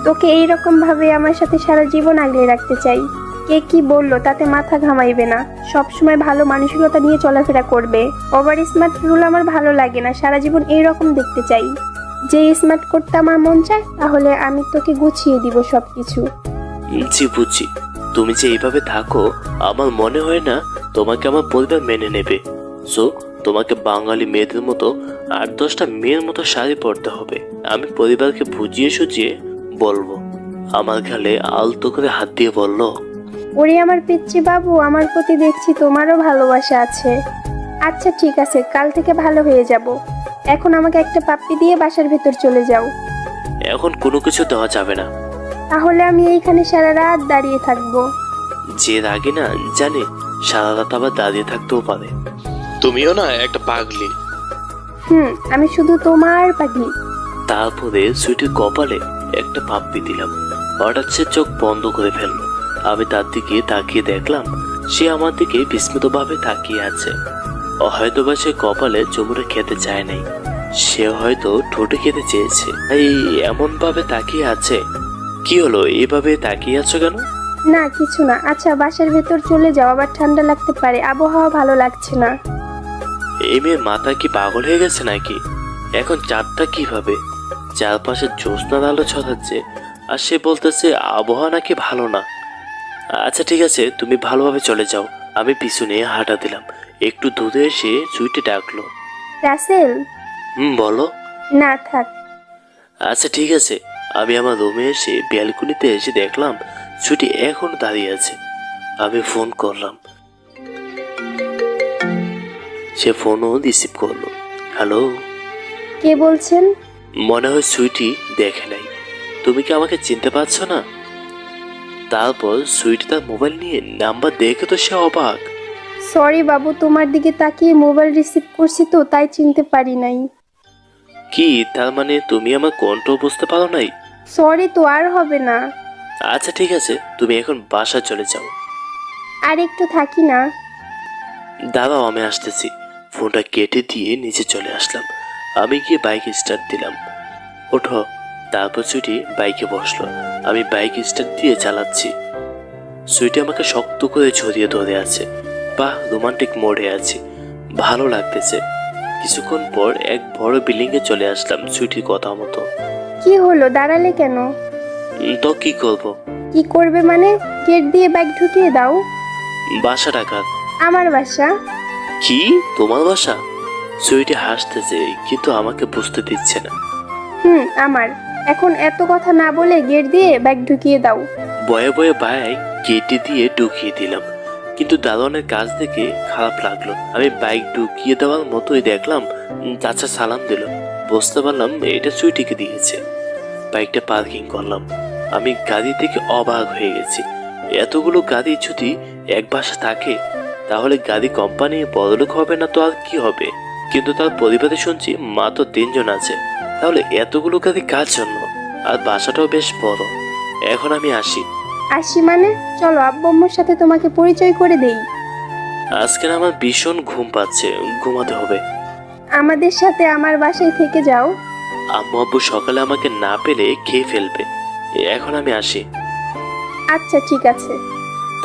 তোকে এইরকম ভাবে আমার সাথে সারা জীবন আগলে রাখতে চাই। কে কি বললো তাতে মাথা ঘামাইবে না। সবসময় ভালো মানসিকতা নিয়ে চলাফেরা করবে। ওভার স্মার্ট রুল আমার ভালো লাগে না। সারা জীবন এইরকম দেখতে চাই। যে স্মার্ট করতে আমার মন চায়, তাহলে আমি তোকে গুছিয়ে দিব সবকিছু। জি বুঝছি। তুমি যে এইভাবে থাকো, আমার মনে হয় না তোমাকে আমার পরিবার মেনে নেবে। সো তোমাকে বাঙালি মেয়েদের মতো 8-10টা মেয়ের মতো শাড়ি পরতে হবে। আমি পরিবারকে বুঝিয়ে সুঝিয়ে বলবো। আমার গালে আলতো করে হাত দিয়ে বলল, ওরে আমার পিচ্চি বাবু, আমার প্রতি দেখছি তোমারও ভালোবাসা আছে। আচ্ছা ঠিক আছে, কাল থেকে ভালো হয়ে যাব। এখন আমাকে একটা পাপ্পি দিয়ে বাসার ভেতর চলে যাও। এখন কোনো কিছু দেওয়া যাবে না। তাহলে আমি এইখানে সারা রাত দাঁড়িয়ে থাকবো। যে রাগে না জানে সারা রাত আবার দাঁড়িয়ে থাকতেও পারে। তুমিও না একটা পাগলি। আমি শুধু তোমার পাগলি। তারপরে সুইটির কপালে একটা পাপ্পি দিলাম। হঠাৎ সে চোখ বন্ধ করে ফেললো। আমি তার দিকে তাকিয়ে দেখলাম সে আমার দিকে বিস্মিতভাবে তাকিয়ে আছে। হয়তোবা সে কপালে চুমুরে খেতে চায় নাই, সে হয়তো ঠোঁটে খেতে চেয়েছে, এই এমন ভাবে তাকিয়ে আছে। কি হলো, এভাবে তাকিয়ে আছো কেন? না কিছু না। আচ্ছা বাসার ভেতর চলে যাও, আবার ঠান্ডা লাগতে পারে, আবহাওয়া ভালো লাগছে না। এই মেয়ের মাথা কি পাগল হয়ে গেছে নাকি? এখন চাঁদটা কিভাবে চারপাশে জ্যোৎস্নার আলো ছড়াচ্ছে, আর সে বলতেছে আবহাওয়া নাকি ভালো না। আচ্ছা ঠিক আছে, তুমি ভালোভাবে চলে যাও। আমি পিছনে হাঁটা দিলাম। একটু দূরে এসে সুইটি ডাকলো। রাসেল। বলো। না থাক। আচ্ছা ঠিক আছে। আমি আমার রুমে এসে ব্যালকনিতে এসে দেখলাম সুইটি এখনো দাঁড়িয়ে আছে। আমি ফোন করলাম, সে ফোনও রিসিভ করলো। হ্যালো। কে বলছেন? মনে হয় সুইটি দেখে নাই। তুমি কি আমাকে চিনতে পারছো না? তারপর সুইটি তার মোবাইল নিয়ে নাম্বার দেখে তো সে অবাক। সরি বাবু, তোমার দিকে তাকিয়ে মোবাইল রিসিভ করছি তো তাই চিনতে পারি নাই। কি তার মানে তুমি আমার কণ্ঠ বুঝতে পারো নাই? সরি তো, আর হবে না। আচ্ছা ঠিক আছে, তুমি এখন বাসা চলে যাও। আর একটু থাকি না। দাঁড়াও, আমি আসতেছি। ফোনটা কেটে দিয়ে নিচে চলে আসলাম। আমি গিয়ে বাইক স্টার্ট দিলাম। ওঠো। তারপর সুইটি বাইকে বসলো। আমি বাইক স্টার্ট দিয়ে চালাচ্ছি। সুইটি আমাকে শক্ত করে জড়িয়ে ধরে আছে। বাহ, রোমান্টিক মোডে আছি, ভালো লাগতেছে। কিছুক্ষণ পর এক বড় বিল্ডিং এ চলে আসলাম সুইটির কথা মতো। কি হলো, দাঁড়ালে কেন? তো কি করব? কি করবে মানে? গেট দিয়ে ব্যাগ ঢুকিয়ে দাও। বাসা ডাকাত। আমার বাসা? কি তোমার বাসা? সুইটি হাসতেছে কিন্তু আমাকে বুঝতে দিচ্ছে না। আমার। এখন এত কথা না বলে গেট দিয়ে ব্যাগ ঢুকিয়ে দাও। বয়ে বয়ে বাইক গেটে দিয়ে ঢুকিয়ে দিলাম, কিন্তু দারোয়ানের কাজ দেখে খারাপ লাগলো। আমি বাইক ঢুকিয়ে দেওয়ার মতোই দেখলাম চাচা সালাম দিল। বুঝতে পারলাম এটা সুইটিকে দিয়েছে। বাইকটা পার্কিং করলাম। আমি গাড়ি থেকে অবাক হয়ে গেছি। এতগুলো গাড়ি যদি এক বাসা থাকে তাহলে গাড়ি কোম্পানি বড়লোক হবে না তো আর কি হবে? কিন্তু তার পরিবারে শুনছি মাত্র 3 জন আছে। তাহলে এতগুলো গাড়ি কার জন্য? আর বাসাটাও বেশ বড়। এখন আমি আসি। আসি মানে? চলো আব্বু আম্মুর সাথে তোমাকে পরিচয় করে দেই। আজকে না আমার ভীষণ ঘুম পাচ্ছে, ঘুমাতে হবে। আমাদের সাথে আমার বাসায় থেকে যাও। আম্মু আব্বু সকালে আমাকে না পেলে খেয়ে ফেলবে। এখন আমি আসি। আচ্ছা ঠিক আছে।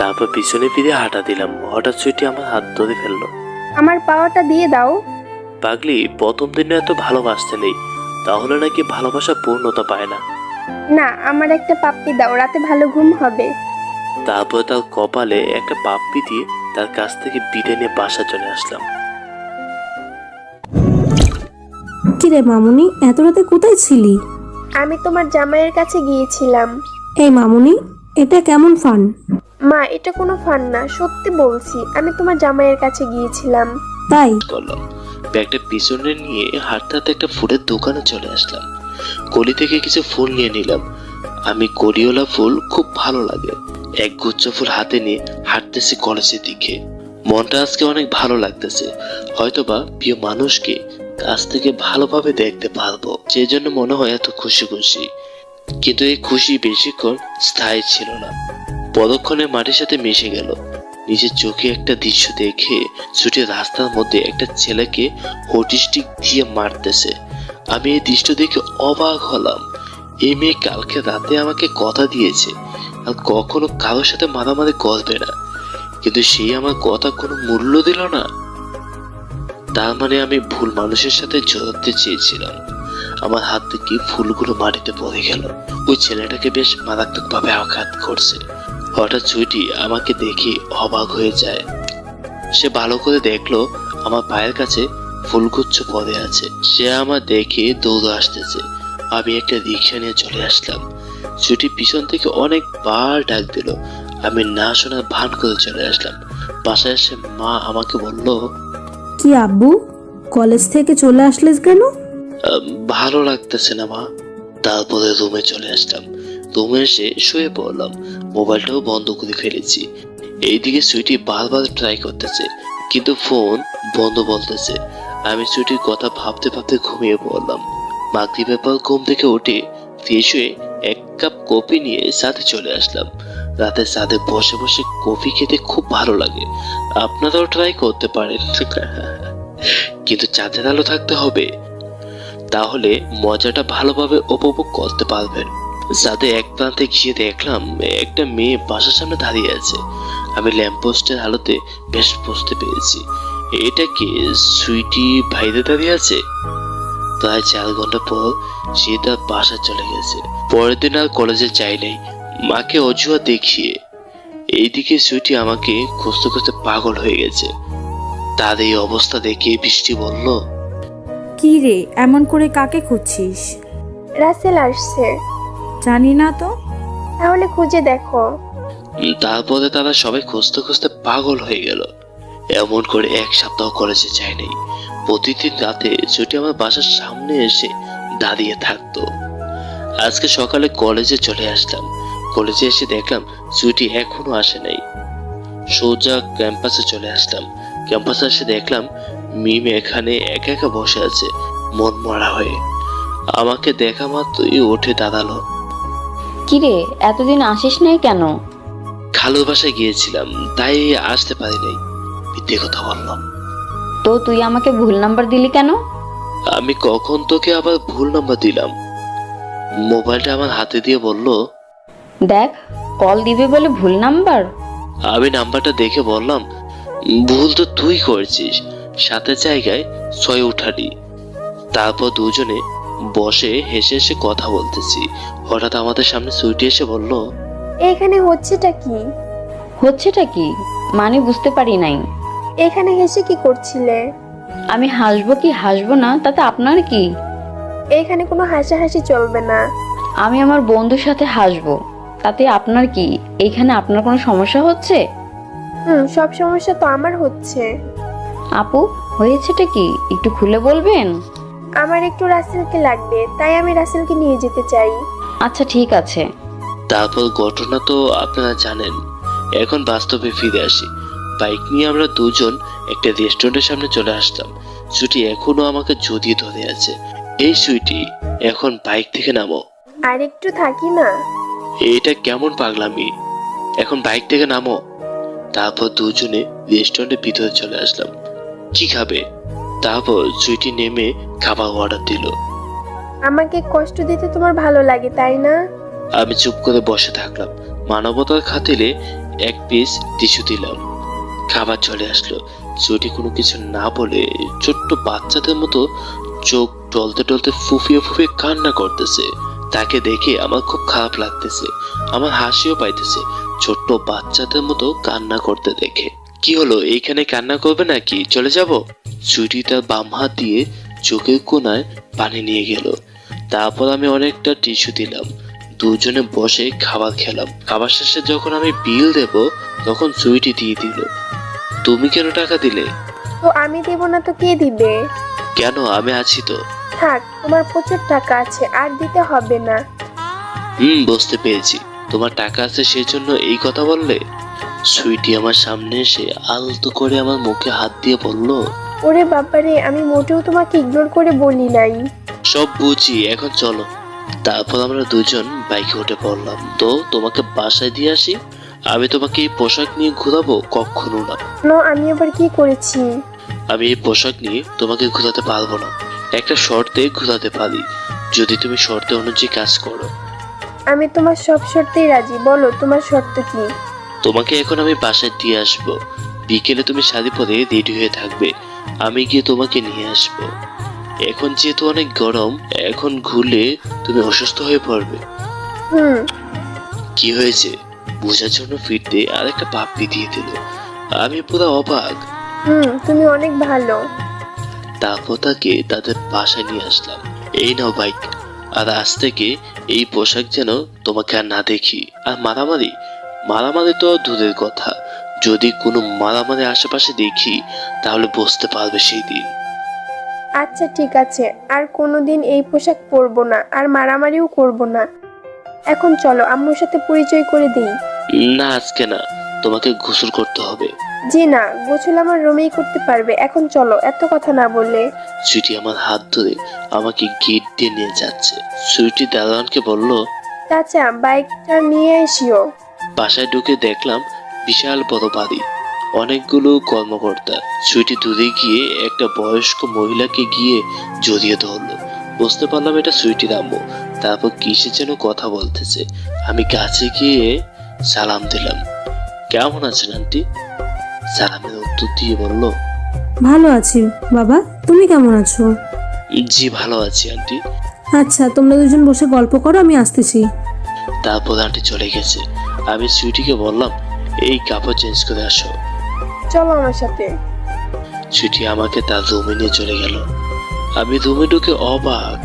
তারপর পিছনে ফিরে হাঁটা দিলাম। হঠাৎ সুইটি আমার হাত ধরে ফেললো। আমার পাওয়াটা দিয়ে দাও। পাগলি, প্রথম দিনে এত ভালোবাসতে নেই, তাহলে নাকি ভালোবাসা পূর্ণতা পায় না। না, আমার একটা পাপ্পি দাও, রাতে ভালো ঘুম হবে। তারপর তার কপালে একটা পাপ্পি দিয়ে তার কাছ থেকে বিদায় নিয়ে বাসা চলে আসলাম। কিরে মামুনি, এত রাতে কোথায় ছিলি? আমি তোমার জামাইয়ের কাছে গিয়েছিলাম। এই মামুনি, এটা কেমন ফান? মা, এটা কোনো ফান না, সত্যি বলছি। আমি তোমার জামাইয়ের কাছে গিয়েছিলাম। তাই? করলাম ব্যাগটা পিছনে নিয়ে হাঁটতে হাঁটতে একটা ফুলের দোকানে চলে আসলাম। কলি থেকে কিছু ফুল নিয়ে নিলাম। আমি কলিওয়ালা ফুল খুব ভালো লাগে। এক গুচ্ছ ফুল হাতে নিয়ে হাঁটতেছি কলেজের দিকে। মনটা আজকে অনেক ভালো লাগতেছে। হয়তোবা প্রিয় মানুষকে কাছ থেকে ভালোভাবে দেখতে পারবো, যে জন্য মনে হয় এত খুশি খুশি। কিন্তু এই খুশি বেশিক্ষণ স্থায়ী ছিল না, পরক্ষণে মাটির সাথে মিশে গেল। নিজের চোখে একটা দৃশ্য দেখে ছুটে রাস্তার মধ্যে একটা ছেলেকে হটিস্টিক দিয়ে মারতেছে। আমি এই দৃশ্য দেখে অবাক হলাম। এই মেয়ে কালকে রাতে আমাকে কথা দিয়েছে আর কখনো কারোর সাথে মারামারি করবে না, কিন্তু সে আমার কথা কোনো মূল্য দিল না। তার মানে আমি ভুল মানুষের সাথে জড়াতে চেয়েছিলাম। আমার হাত থেকে ফুলগুলো মাটিতে পড়ে গেল। ওই ছেলেটাকে বেশ মারাত্মক ভাবে আঘাত করছে। হঠাৎ সুইটি আমাকে দেখে অবাক হয়ে যায়। সে ভালো করে দেখলো আমার পায়ের কাছে ফুলগুচ্ছ পড়ে আছে। সে আমার দেখে দৌড়ে আসতেছে। আমি একটা রিক্সা নিয়ে চলে আসলাম। সুইটি পিছন থেকে অনেকবার ডাক দিল। আমি না শোনার ভান করে চলে আসলাম। বাসায় এসে মা আমাকে বলল, কি আব্বু, কলেজ থেকে চলে আসলিস কেন? ভালো লাগতেছে না মা। তারপরে রুমে চলে আসলাম। রুমে এসে শুয়ে পড়লাম, মোবাইলটাও বন্ধ করে ফেলেছি। এইদিকে সুইটি বারবার ট্রাই করতেছে, কিন্তু ফোন বন্ধ বলতেছে। আমি সুইটির কথা ভাবতে ভাবতে ঘুমিয়ে পড়লাম। মাগরিবের পর ঘুম থেকে উঠে ফ্রেশ হয়ে 1 কাপ কফি নিয়ে সাথে চলে আসলাম। রাতে সাথে বসে বসে কফি খেতে খুব ভালো লাগে, আপনারাও ট্রাই করতে পারেন। কিন্তু চাঁদের আলো থাকতে হবে, তাহলে মজাটা ভালোভাবে উপভোগ করতে পারবেন। সাথে এক প্রান্তে গিয়ে দেখলাম একটা মেয়ে বাসার সামনে দাঁড়িয়ে আছে। আমি ল্যাম্পপোস্টের আলোতে বেশ বুঝতে পেরেছি এটা কি সুইটি বাইরে দাঁড়িয়ে আছে। প্রায় 4 ঘন্টা পর সে তার বাসা চলে গেছে। পরের দিন আর কলেজে যাই নাই, মাকে অজুহাত দেখিয়ে। এইদিকে সুইটি আমাকে খুঁজতে খুঁজতে পাগল হয়ে গেছে। তার এই অবস্থা দেখে বৃষ্টি বলল, কি রে, এমন করে কাকে খুঁজছিস? রাসেল আসছে। জানি না তো। তাহলে খুঁজে দেখো। তারপরে তারা সবাই খুঁজতে খুঁজতে পাগল হয়ে গেল। এমন করে 1 সপ্তাহ কলেজে যায় নাই। প্রতিদিন রাতে ছুটি আমার বাসার সামনে এসে দাঁড়িয়ে থাকতো। আজকে সকালে কলেজে চলে আসলাম। কলেজে এসে দেখলাম ছুটি এখনো আসে নাই। সোজা ক্যাম্পাসে চলে আসলাম। ক্যাম্পাসে এসে দেখলাম মিম এখানে একা একা বসে আছে, মন মরা হয়ে। আমাকে দেখা মাত্রই উঠে দাঁড়ালো। কিরে, এতদিন আসিস নাই কেন? খালুর বাসায় গিয়েছিলাম, তাই আসতে পারি নাই। মিথ্যে কথা বললাম। তো তুই আমাকে ভুল নাম্বার দিলি কেন? আমি কখন তোকে আবার ভুল নাম্বার দিলাম? মোবাইলটা আমার হাতে দিয়ে বলল, দেখ, কল দিবে বলে ভুল নাম্বার। আমি নাম্বারটা দেখে বললাম, ভুল তো তুই করেছিস, 7 জায়গায় 6 উঠালি। তারপর দুজনে বসে হেসে হেসে কথা বলতেছি। হঠাৎ আমাদের সামনে সুইটি এসে বলল, এখানে হচ্ছেটা কি? হচ্ছেটা কি মানে বুঝতে পারি নাই। এখানে হেসে কি করছিলে? আমি হাসবো কি হাসবো না তাতে আপনার কি? এখানে কোনো হাসাহাসি চলবে না। আমি আমার বন্ধুর সাথে হাসবো, তাতে আপনার কি? এইখানে আপনার কোনো সমস্যা হচ্ছে? সব সমস্যা তো আমার হচ্ছে। আপু, হয়েছেটা কি একটু খুলে বলবেন? আমার একটু রাসেলকে লাগবে, তাই আমি রাসেলকে নিয়ে যেতে চাই। আচ্ছা ঠিক আছে। তারপর ঘটনা তো আপনারা জানেন। এখন বাস্তবে ফিরে আসি। বাইক নিয়ে আমরা দুজন একটা রেস্টুরেন্টের সামনে চলে আসলাম। সুইটি এখনো আমাকে জড়িয়ে ধরে আছে। এই সুইটি, এখন বাইক থেকে নামো। আর একটু থাকি না। এটা কেমন পাগলামি, এখন বাইক থেকে নামো। তারপর দুজনে রেস্টুরেন্টের ভিতরে চলে আসলাম। কি খাবে? তারপর সুইটি নেমে খাবার অর্ডার দিল। আমাকে কষ্ট দিতে তোমার ভালো লাগে, তাই না? আমি চুপ করে বসে থাকলাম। মানবতার খাতিরে 1 পিস টিস্যু দিলাম। খাবার চলে আসলো। সুইটি কোনো কিছু না বলে ছোট্ট বাচ্চাদের মতো চোখ টলতে টলতে ফুফিয়ে ফুফিয়ে কান্না করতেছে। তাকে দেখে আমার খুব খারাপ লাগতেছে, আমার হাসিও পাইতেছে ছোট্ট বাচ্চাদের মতো কান্না করতে দেখে। কি হলো, এইখানে কান্না করবে নাকি? চলে যাব? সুইটি তার বাম হাত দিয়ে চোখের কোণায় পানি নিয়ে গেল। তারপর আমি অনেকটা টিস্যু দিলাম। দুজনে বসে খাবার খেলাম। খাবার শেষে যখন আমি বিল দেব, তখন সুইটি দিয়ে দিল। তুমি কেন টাকা দিলে? তো আমি দেব না তো কে দিবে? কেন, আমি আছি তো। থাক, তোমার প্রচুর টাকা আছে, আর দিতে হবে না। বুঝতে পেরেছি, তোমার টাকা আছে সেই জন্য এই কথা বললে। সুইটি আমার সামনে এসে আলতো করে আমার মুখে হাত দিয়ে বলল, ওরে বাবারে, আমি মোটেও তোমাকে ইগনোর করে বলি নাই। সব বুঝি, এখন চলো। তারপর আমরা দুজন বাইকে উঠে পড়লাম। তো তোমাকে বাসায় দিয়ে আসি। আমি তোমাকে এই পোশাক নিয়ে ঘোরাবো? কখনো না। আমি আবার কি করেছি? আমি এই পোশাক নিয়ে তোমাকে ঘোরাতে পারবো না। একটা শর্তে ঘোরাতে পারি, যদি তুমি শর্তে অনুযায়ী কাজ করো। আমি তোমার সব শর্তেই রাজি, বলো তোমার শর্ত কি? তোমাকে এখন আমি বাসায় দিয়ে আসবো। বিকেলে তুমি শাড়ি পরে রেডি হয়ে থাকবে, আমি গিয়ে তোমাকে নিয়ে আসবো। এখন যেহেতু অনেক গরম, এখন ঘুরলে তুমি অসুস্থ হয়ে পড়বে। কি হয়েছে? বোঝার জন্য ফিরতে আর একটা পাপ্পি দিয়ে দিল। আমি পুরো অবাক। তুমি অনেক ভালো। তারপর তাকে তাদের বাসায় নিয়ে আসলাম। এই নাও বাইক, আর আজ থেকে এই পোশাক যেন তোমাকে আর না দেখি। আর মারামারি মারামারি তো দূরের কথা, যদি কোনো মারামারি আশেপাশে দেখি তাহলে বুঝতে পারবে সেই দিন। আচ্ছা ঠিক আছে, আর কোনোদিন এই পোশাক পরবো না, আর মারামারিও করব না। এখন চলো আম্মুর সাথে পরিচয় করে দিই। না আজকে না, তোমাকে গোসল করতে হবে। জি না, গোসল আমার রুমেই করতে পারবে। এখন চলো, এত কথা না বললে। সুইটি আমার হাত ধরে আমাকে গেট দিয়ে নিয়ে যাচ্ছে। সুইটি দারোয়ানকে বলল, চাচা বাইকটা নিয়ে এসিও। বাসায় ঢুকে দেখলাম বিশাল বড় বাড়ি, অনেকগুলো কর্মকর্তা। সুইটি দূরে গিয়ে একটা বয়স্ক মহিলাকে গিয়ে জড়িয়ে ধরলো। বুঝতে পারলাম এটা সুইটির আম্মু। তারপর কিসে যেন কথা বলতেছে। আমি কাছে গিয়ে সালাম দিলাম। কেমন আছেন আন্টি? সালামের উত্তর দিয়ে বলল, ভালো আছি বাবা, তুমি কেমন আছো? জি ভালো আছি আন্টি। আচ্ছা, তোমরা দুজন বসে গল্প করো, আমি আসতেছি। তারপর আন্টি চলে গেছে। আমি সুইটিকে বললাম, এই কাপড় চেঞ্জ করে আসো। চলো আমার সাথে। সুইটি আমাকে তার রুমে নিয়ে চলে গেল। আমি রুমে ঢুকে অবাক।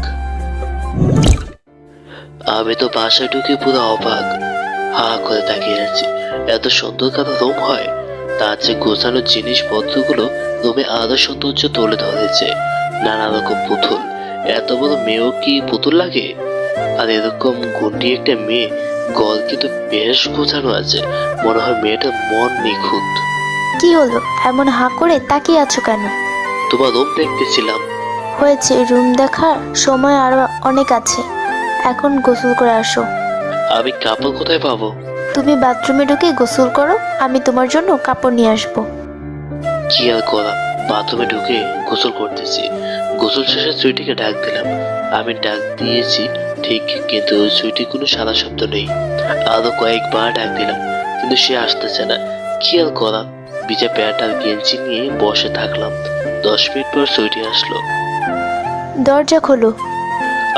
আমি তো বাসায় ঢুকে পুরো অবাক, হা করে তাকিয়ে আছি। এত সুন্দর কারো রুম হয়? তার যে গোছানো জিনিসপত্রগুলো রুমে আরো সৌন্দর্য তুলে ধরেছে। নানা রকম পুতুল। এত বড় মেয়েও কি পুতুল লাগে? আর এরকম গুন্ডি একটা মেয়ে, গল কিন্তু বেশ গোছানো আছে। মনে হয় মেয়েটার মন নিখুঁত। কি হলো, এমন হাঁ করে তাকিয়ে আছো কেন? তোমার রুম দেখতেছিলাম। হয়েছে, রুম দেখার সময় আরো অনেক আছে। এখন গোসল করে আসো। আমি কাপড় কোথায় পাবো? তুমি বাথরুমে ঢুকে গোসল করো, আমি তোমার জন্য কাপড় নিয়ে আসবো। কি আর করা, বাথরুমে ঢুকে গোসল করতেছি। গোসল শেষে সুইটিকে ডাক দিলাম। আমি ডাক দিয়েছি ঠিক, কিন্তু সুইটি কোনো সারা শব্দ নেই। আরো কয়েকবার ডাক দিলাম, কিন্তু সে আসতেছে না। কি আর করা, ভিজা প্যান্ট আর গেঞ্জি নিয়ে বসে থাকলাম। 10 মিনিট পর সুইটি আসলো। দরজা খোলো।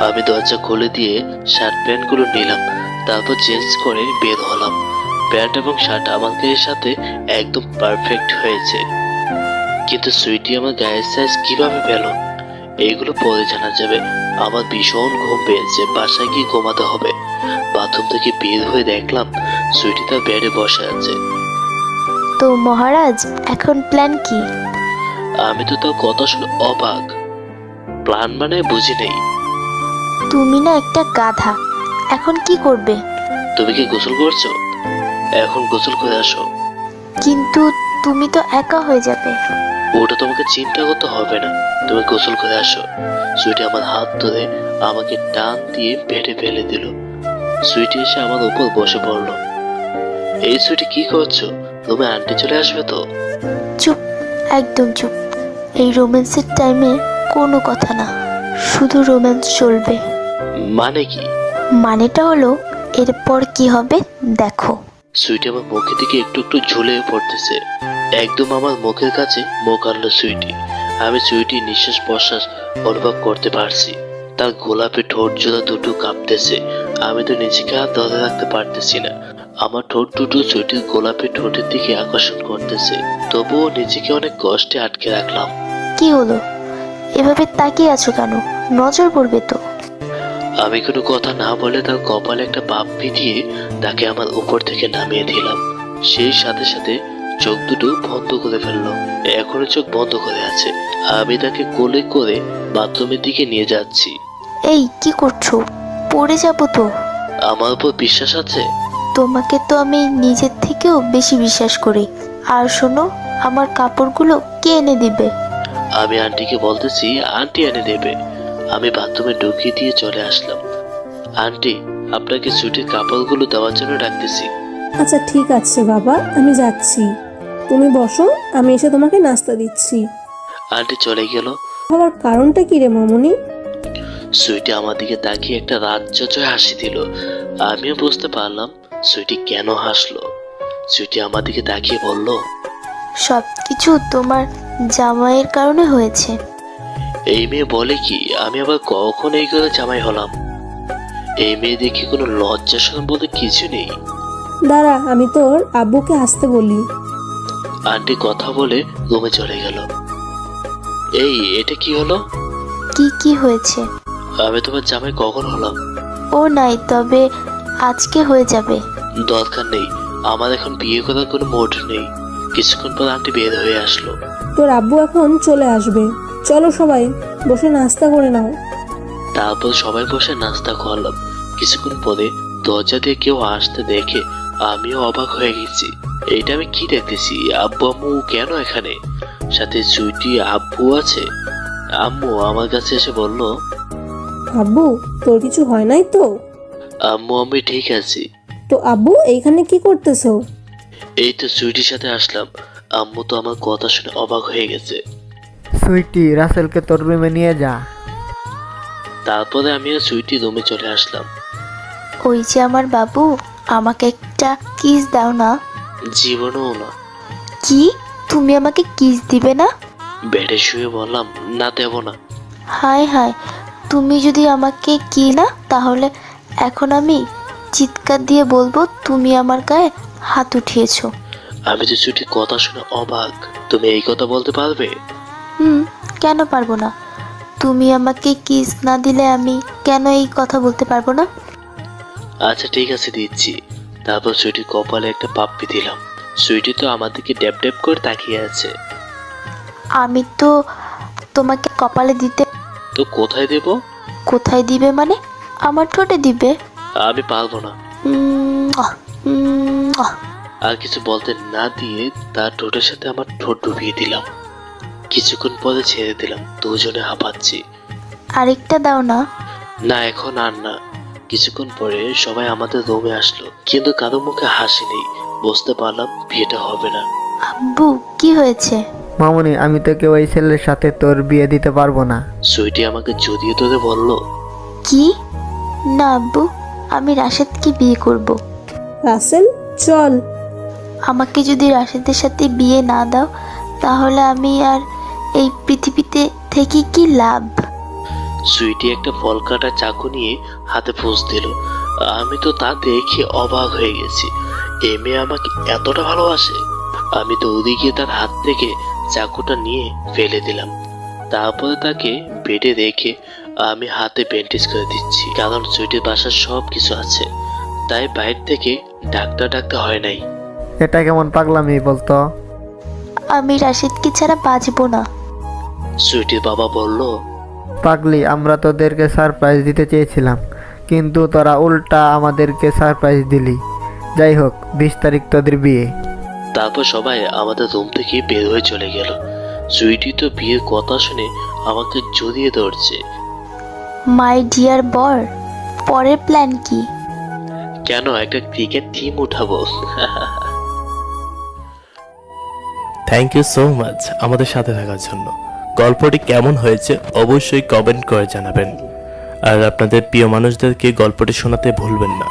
আমি দরজা খুলে দিয়ে শার্ট প্যান্ট গুলো নিলাম। তারপর চেঞ্জ করে বের হলাম। প্যান্ট এবং শার্ট আমার গায়ের সাথে একদম পারফেক্ট হয়েছে। কিন্তু সুইটি আমার গায়ের সাইজ কিভাবে পেল? এইগুলো পরে জানা যাবে। আমার ভীষণ ঘুম পেয়েছে, বাসায় গিয়ে ঘুমাতে হবে। বাথরুম থেকে বের হয়ে দেখলাম সুইটি তার বেডে বসে আছে। তো মহারাজ, এখন প্ল্যান কি? আমি তো তার কথা শুনে অবাক। প্ল্যান মানে বুঝি নেই। তুমি না একটা গাধা, এখন কি করবে? তুমি কি গোসল করছো? এখন গোসল করে আসো। কিন্তু তুমি তো একা হয়ে যাবে। ওটা তোমাকে চিন্তা করতে হবে না, তুমি গোসল করে আসো। সুইটি আমার হাত ধরে আমাকে টান দিয়ে বেডে ফেলে দিল। সুইটি এসে আমার উপর বসে পড়লো। এই সুইটি কি করছো? রুমে আন্টি চলে আসবে তো? চুপ, একদম চুপ। এই রোম্যান্সের টাইমে কোনো কথা না, শুধু রোম্যান্স চলবে। মানে কি? মানেটা হলো এরপর কি হবে দেখো। সুইটি আমার মুখের দিকে একটু একটু ঝুলে পড়তেছে। একদম আমার মুখের কাছে মুখ আনলো সুইটি। আমি সুইটি নিঃশ্বাস প্রশ্বাস অনুভব করতে পারছি। তার গোলাপি ঠোঁট জোড়া দুটো কাঁপতেছে। আমি তো নিজেকে আর ধরে রাখতে পারতেছি না। আমার ঠোঁট দুটো সুইটির গোলাপি ঠোঁটের দিকে আকর্ষণ করতেছে। তবুও নিজেকে অনেক কষ্টে আটকে রাখলাম। কি হলো, এভাবে তাকিয়ে আছো কেন? নজর পড়বে তো। আমি কোনো কথা না বলে তার কপালে একটা পাপ্পি দিয়ে তাকে আমার উপর থেকে নামিয়ে দিলাম। সেই সাথে সাথে চোখ দুটো বন্ধ করে ফেললো। এখনো চোখ বন্ধ করে আছে। আমি তাকে কোলে করে বাথরুমের দিকে নিয়ে যাচ্ছি। এই কি করছো? পড়ে যাবো তো। আমার উপর বিশ্বাস আছে? তোমাকে তো আমি নিজের থেকেও বেশি বিশ্বাস করি। আর শোনো, আমার কাপড়গুলো কে এনে দিবে? আমি আন্টিকে বলতেছি আন্টি এনে দেবে। আমি বাথরুমে ঢুকিয়ে দিয়ে চলে আসলাম। আন্টি, আপনাকে সুইটির কাপড়গুলো দেওয়ার জন্য ডাকতেছি। আচ্ছা ঠিক আছে বাবা, আমি যাচ্ছি। তুমি বসো, আমি এসে তোমাকে নাস্তা দিচ্ছি। আন্টি চলে গেল। হওয়ার কারণটা কি রে মামুনি? সুইটি আমার দিকে তাকিয়ে একটা রাজ্যজয় হাসি দিল। আমিও বুঝতে পারলাম সুইটি কেন হাসলো। সুইটি আমার দিকে তাকিয়ে বলল, সবকিছু তোমার জামাইয়ের কারণে হয়েছে। এই মেয়ে বলে কি? আমি আবার কখন এই করে জামাই হলাম? এই মেয়ে দেখি কোনো লজ্জা শরম বলতে কিছু নেই। দাঁড়া, আমি তোর আব্বুকে আসতে বলি। আন্টি কথা বলে রুমে চলে গেল। এই, এটা কি হলো? কি হয়েছে? আমি তোমার জামাই কখন হলাম? ও নাই, তবে আজকে হয়ে যাবে। দরকার নেই, আমার এখন বিয়ে করার কোনো মোড নেই। কিছুক্ষণ পর আন্টি বের হয়ে আসলো। তোর আব্বু এখন চলে আসবে। চলো সবাই বসে নাস্তা করে নাও। তারপর সবাই বসে নাস্তা করলাম। কিছুক্ষণ পরে দরজা দিয়ে কেউ আসতে দেখে আমিও অবাক হয়ে গেছি। এইটা আমি কি দেখতেছি? আব্বু আম্মু কেন এখানে? সাথে সুইটি আব্বু আছে। আম্মু আমার কাছে এসে বলল, আব্বু তোর কিছু হয় নাই তো? আম্মু আমি ঠিক আছি। তো আব্বু এইখানে কি করতেছো? এই তো সুইটির সাথে আসলাম। আম্মু তো আমার কথা শুনে অবাক হয়ে গেছে। সুইটি রাসেলকে তোর রুমে নিয়ে যা। তারপরে আমি আর সুইটি রুমে চলে আসলাম। ওই যে আমার বাবু, আমাকে একটা কিস দাও না। জীবনও না। কি, তুমি আমাকে কিস দিবে না? বেডে শুয়ে বললাম, না দেব না। হায় হায়, তুমি যদি আমাকে কি না, তাহলে এখন আমি চিৎকার দিয়ে বলবো তুমি আমার গায়ে হাত উঠিয়েছো। আমি তো সুইটির কথা শুনে অবাক। তুমি এই কথা বলতে পারবে? কেন পারবো না? তুমি আমাকে কিস না দিলে আমি কেন এই কথা বলতে পারবো না? আচ্ছা ঠিক আছে, দিচ্ছি। তারপর সুইটির কপালে একটা পাপ্পি দিলাম। সুইটি তো আমার দিকে ড্যাব ড্যাব করে তাকিয়ে আছে। আমি তো তোমাকে কপালে দিতে। তো কোথায় দেব? কোথায় দিবে মানে? আমার ঠোঁটে দিবে। আমি পারবো না। আর কিছু বলতে না দিয়ে তার ঠোঁটের সাথে আমার ঠোঁট ডুবিয়ে দিলাম। কিছুক্ষণ পরে ছেড়ে দিলাম। দুজনে হাঁপাচ্ছি। আরেকটা দাও না। না, এখন আর না। কিছুক্ষণ পরে সবাই আমাদের রুমে আসলো, কিন্তু কারো মুখে হাসি নেই। বুঝতে পারলাম বিয়েটা হবে না। আব্বু কি হয়েছে? মামুনি, আমি তোকে ওই ছেলের সাথে তোর বিয়ে দিতে পারবো না। সুইটি আমাকে জড়িয়ে ধরে বলল, কি? না আব্বু, আমি রাশেদকে বিয়ে করব। রাসেল চল। আমাকে যদি রাশেদের সাথে বিয়ে না দাও, তাহলে আমি আর এই পৃথিবীতে থেকে কি লাভ? সুইটি একটা ফল কাটা চাকু নিয়ে হাতে পোঁছ দিল। আমি তো তা দেখে অবাক হয়ে গেছি। এ মেয়ে আমাকে এতটা ভালোবাসে। আমি দৌড়ে গিয়ে তার হাত থেকে চাকুটা নিয়ে ফেলে দিলাম। তারপরে তাকে বেডে রেখে আমি হাতে ব্যান্ডেজ করে দিচ্ছি, কারণ সুইটির বাসার সব কিছু আছে, তাই বাইরে থেকে ডাক্তার ডাকতে হয় নাই। এটা কেমন পাগলামি বলতো? আমি রাশেদকে ছাড়া বাঁচবো না। সুইটির বাবা বলল, পাগলি, আমরা তোদেরকে সারপ্রাইজ দিতে চেয়েছিলাম, কিন্তু তোরা উল্টা আমাদেরকে সারপ্রাইজ দিলি। যাই হোক, 20 তারিখ তোদের বিয়ে। তারপর সবাই আমাদের রুম থেকে বের হয়ে চলে গেল। সুইটি তো বিয়ের কথা শুনে আমাকে জড়িয়ে ধরছে। মাই ডিয়ার বর, পরের প্ল্যান কি? কেন, একটা ক্রিকেট টিম উঠাবো। থ্যাংক ইউ সো মাচ আমাদের সাথে থাকার জন্য। গল্পটি কেমন হয়েছে অবশ্যই কমেন্ট করে জানাবেন, আর আপনাদের প্রিয় মানুষদেরকে গল্পটি শোনাতে ভুলবেন না।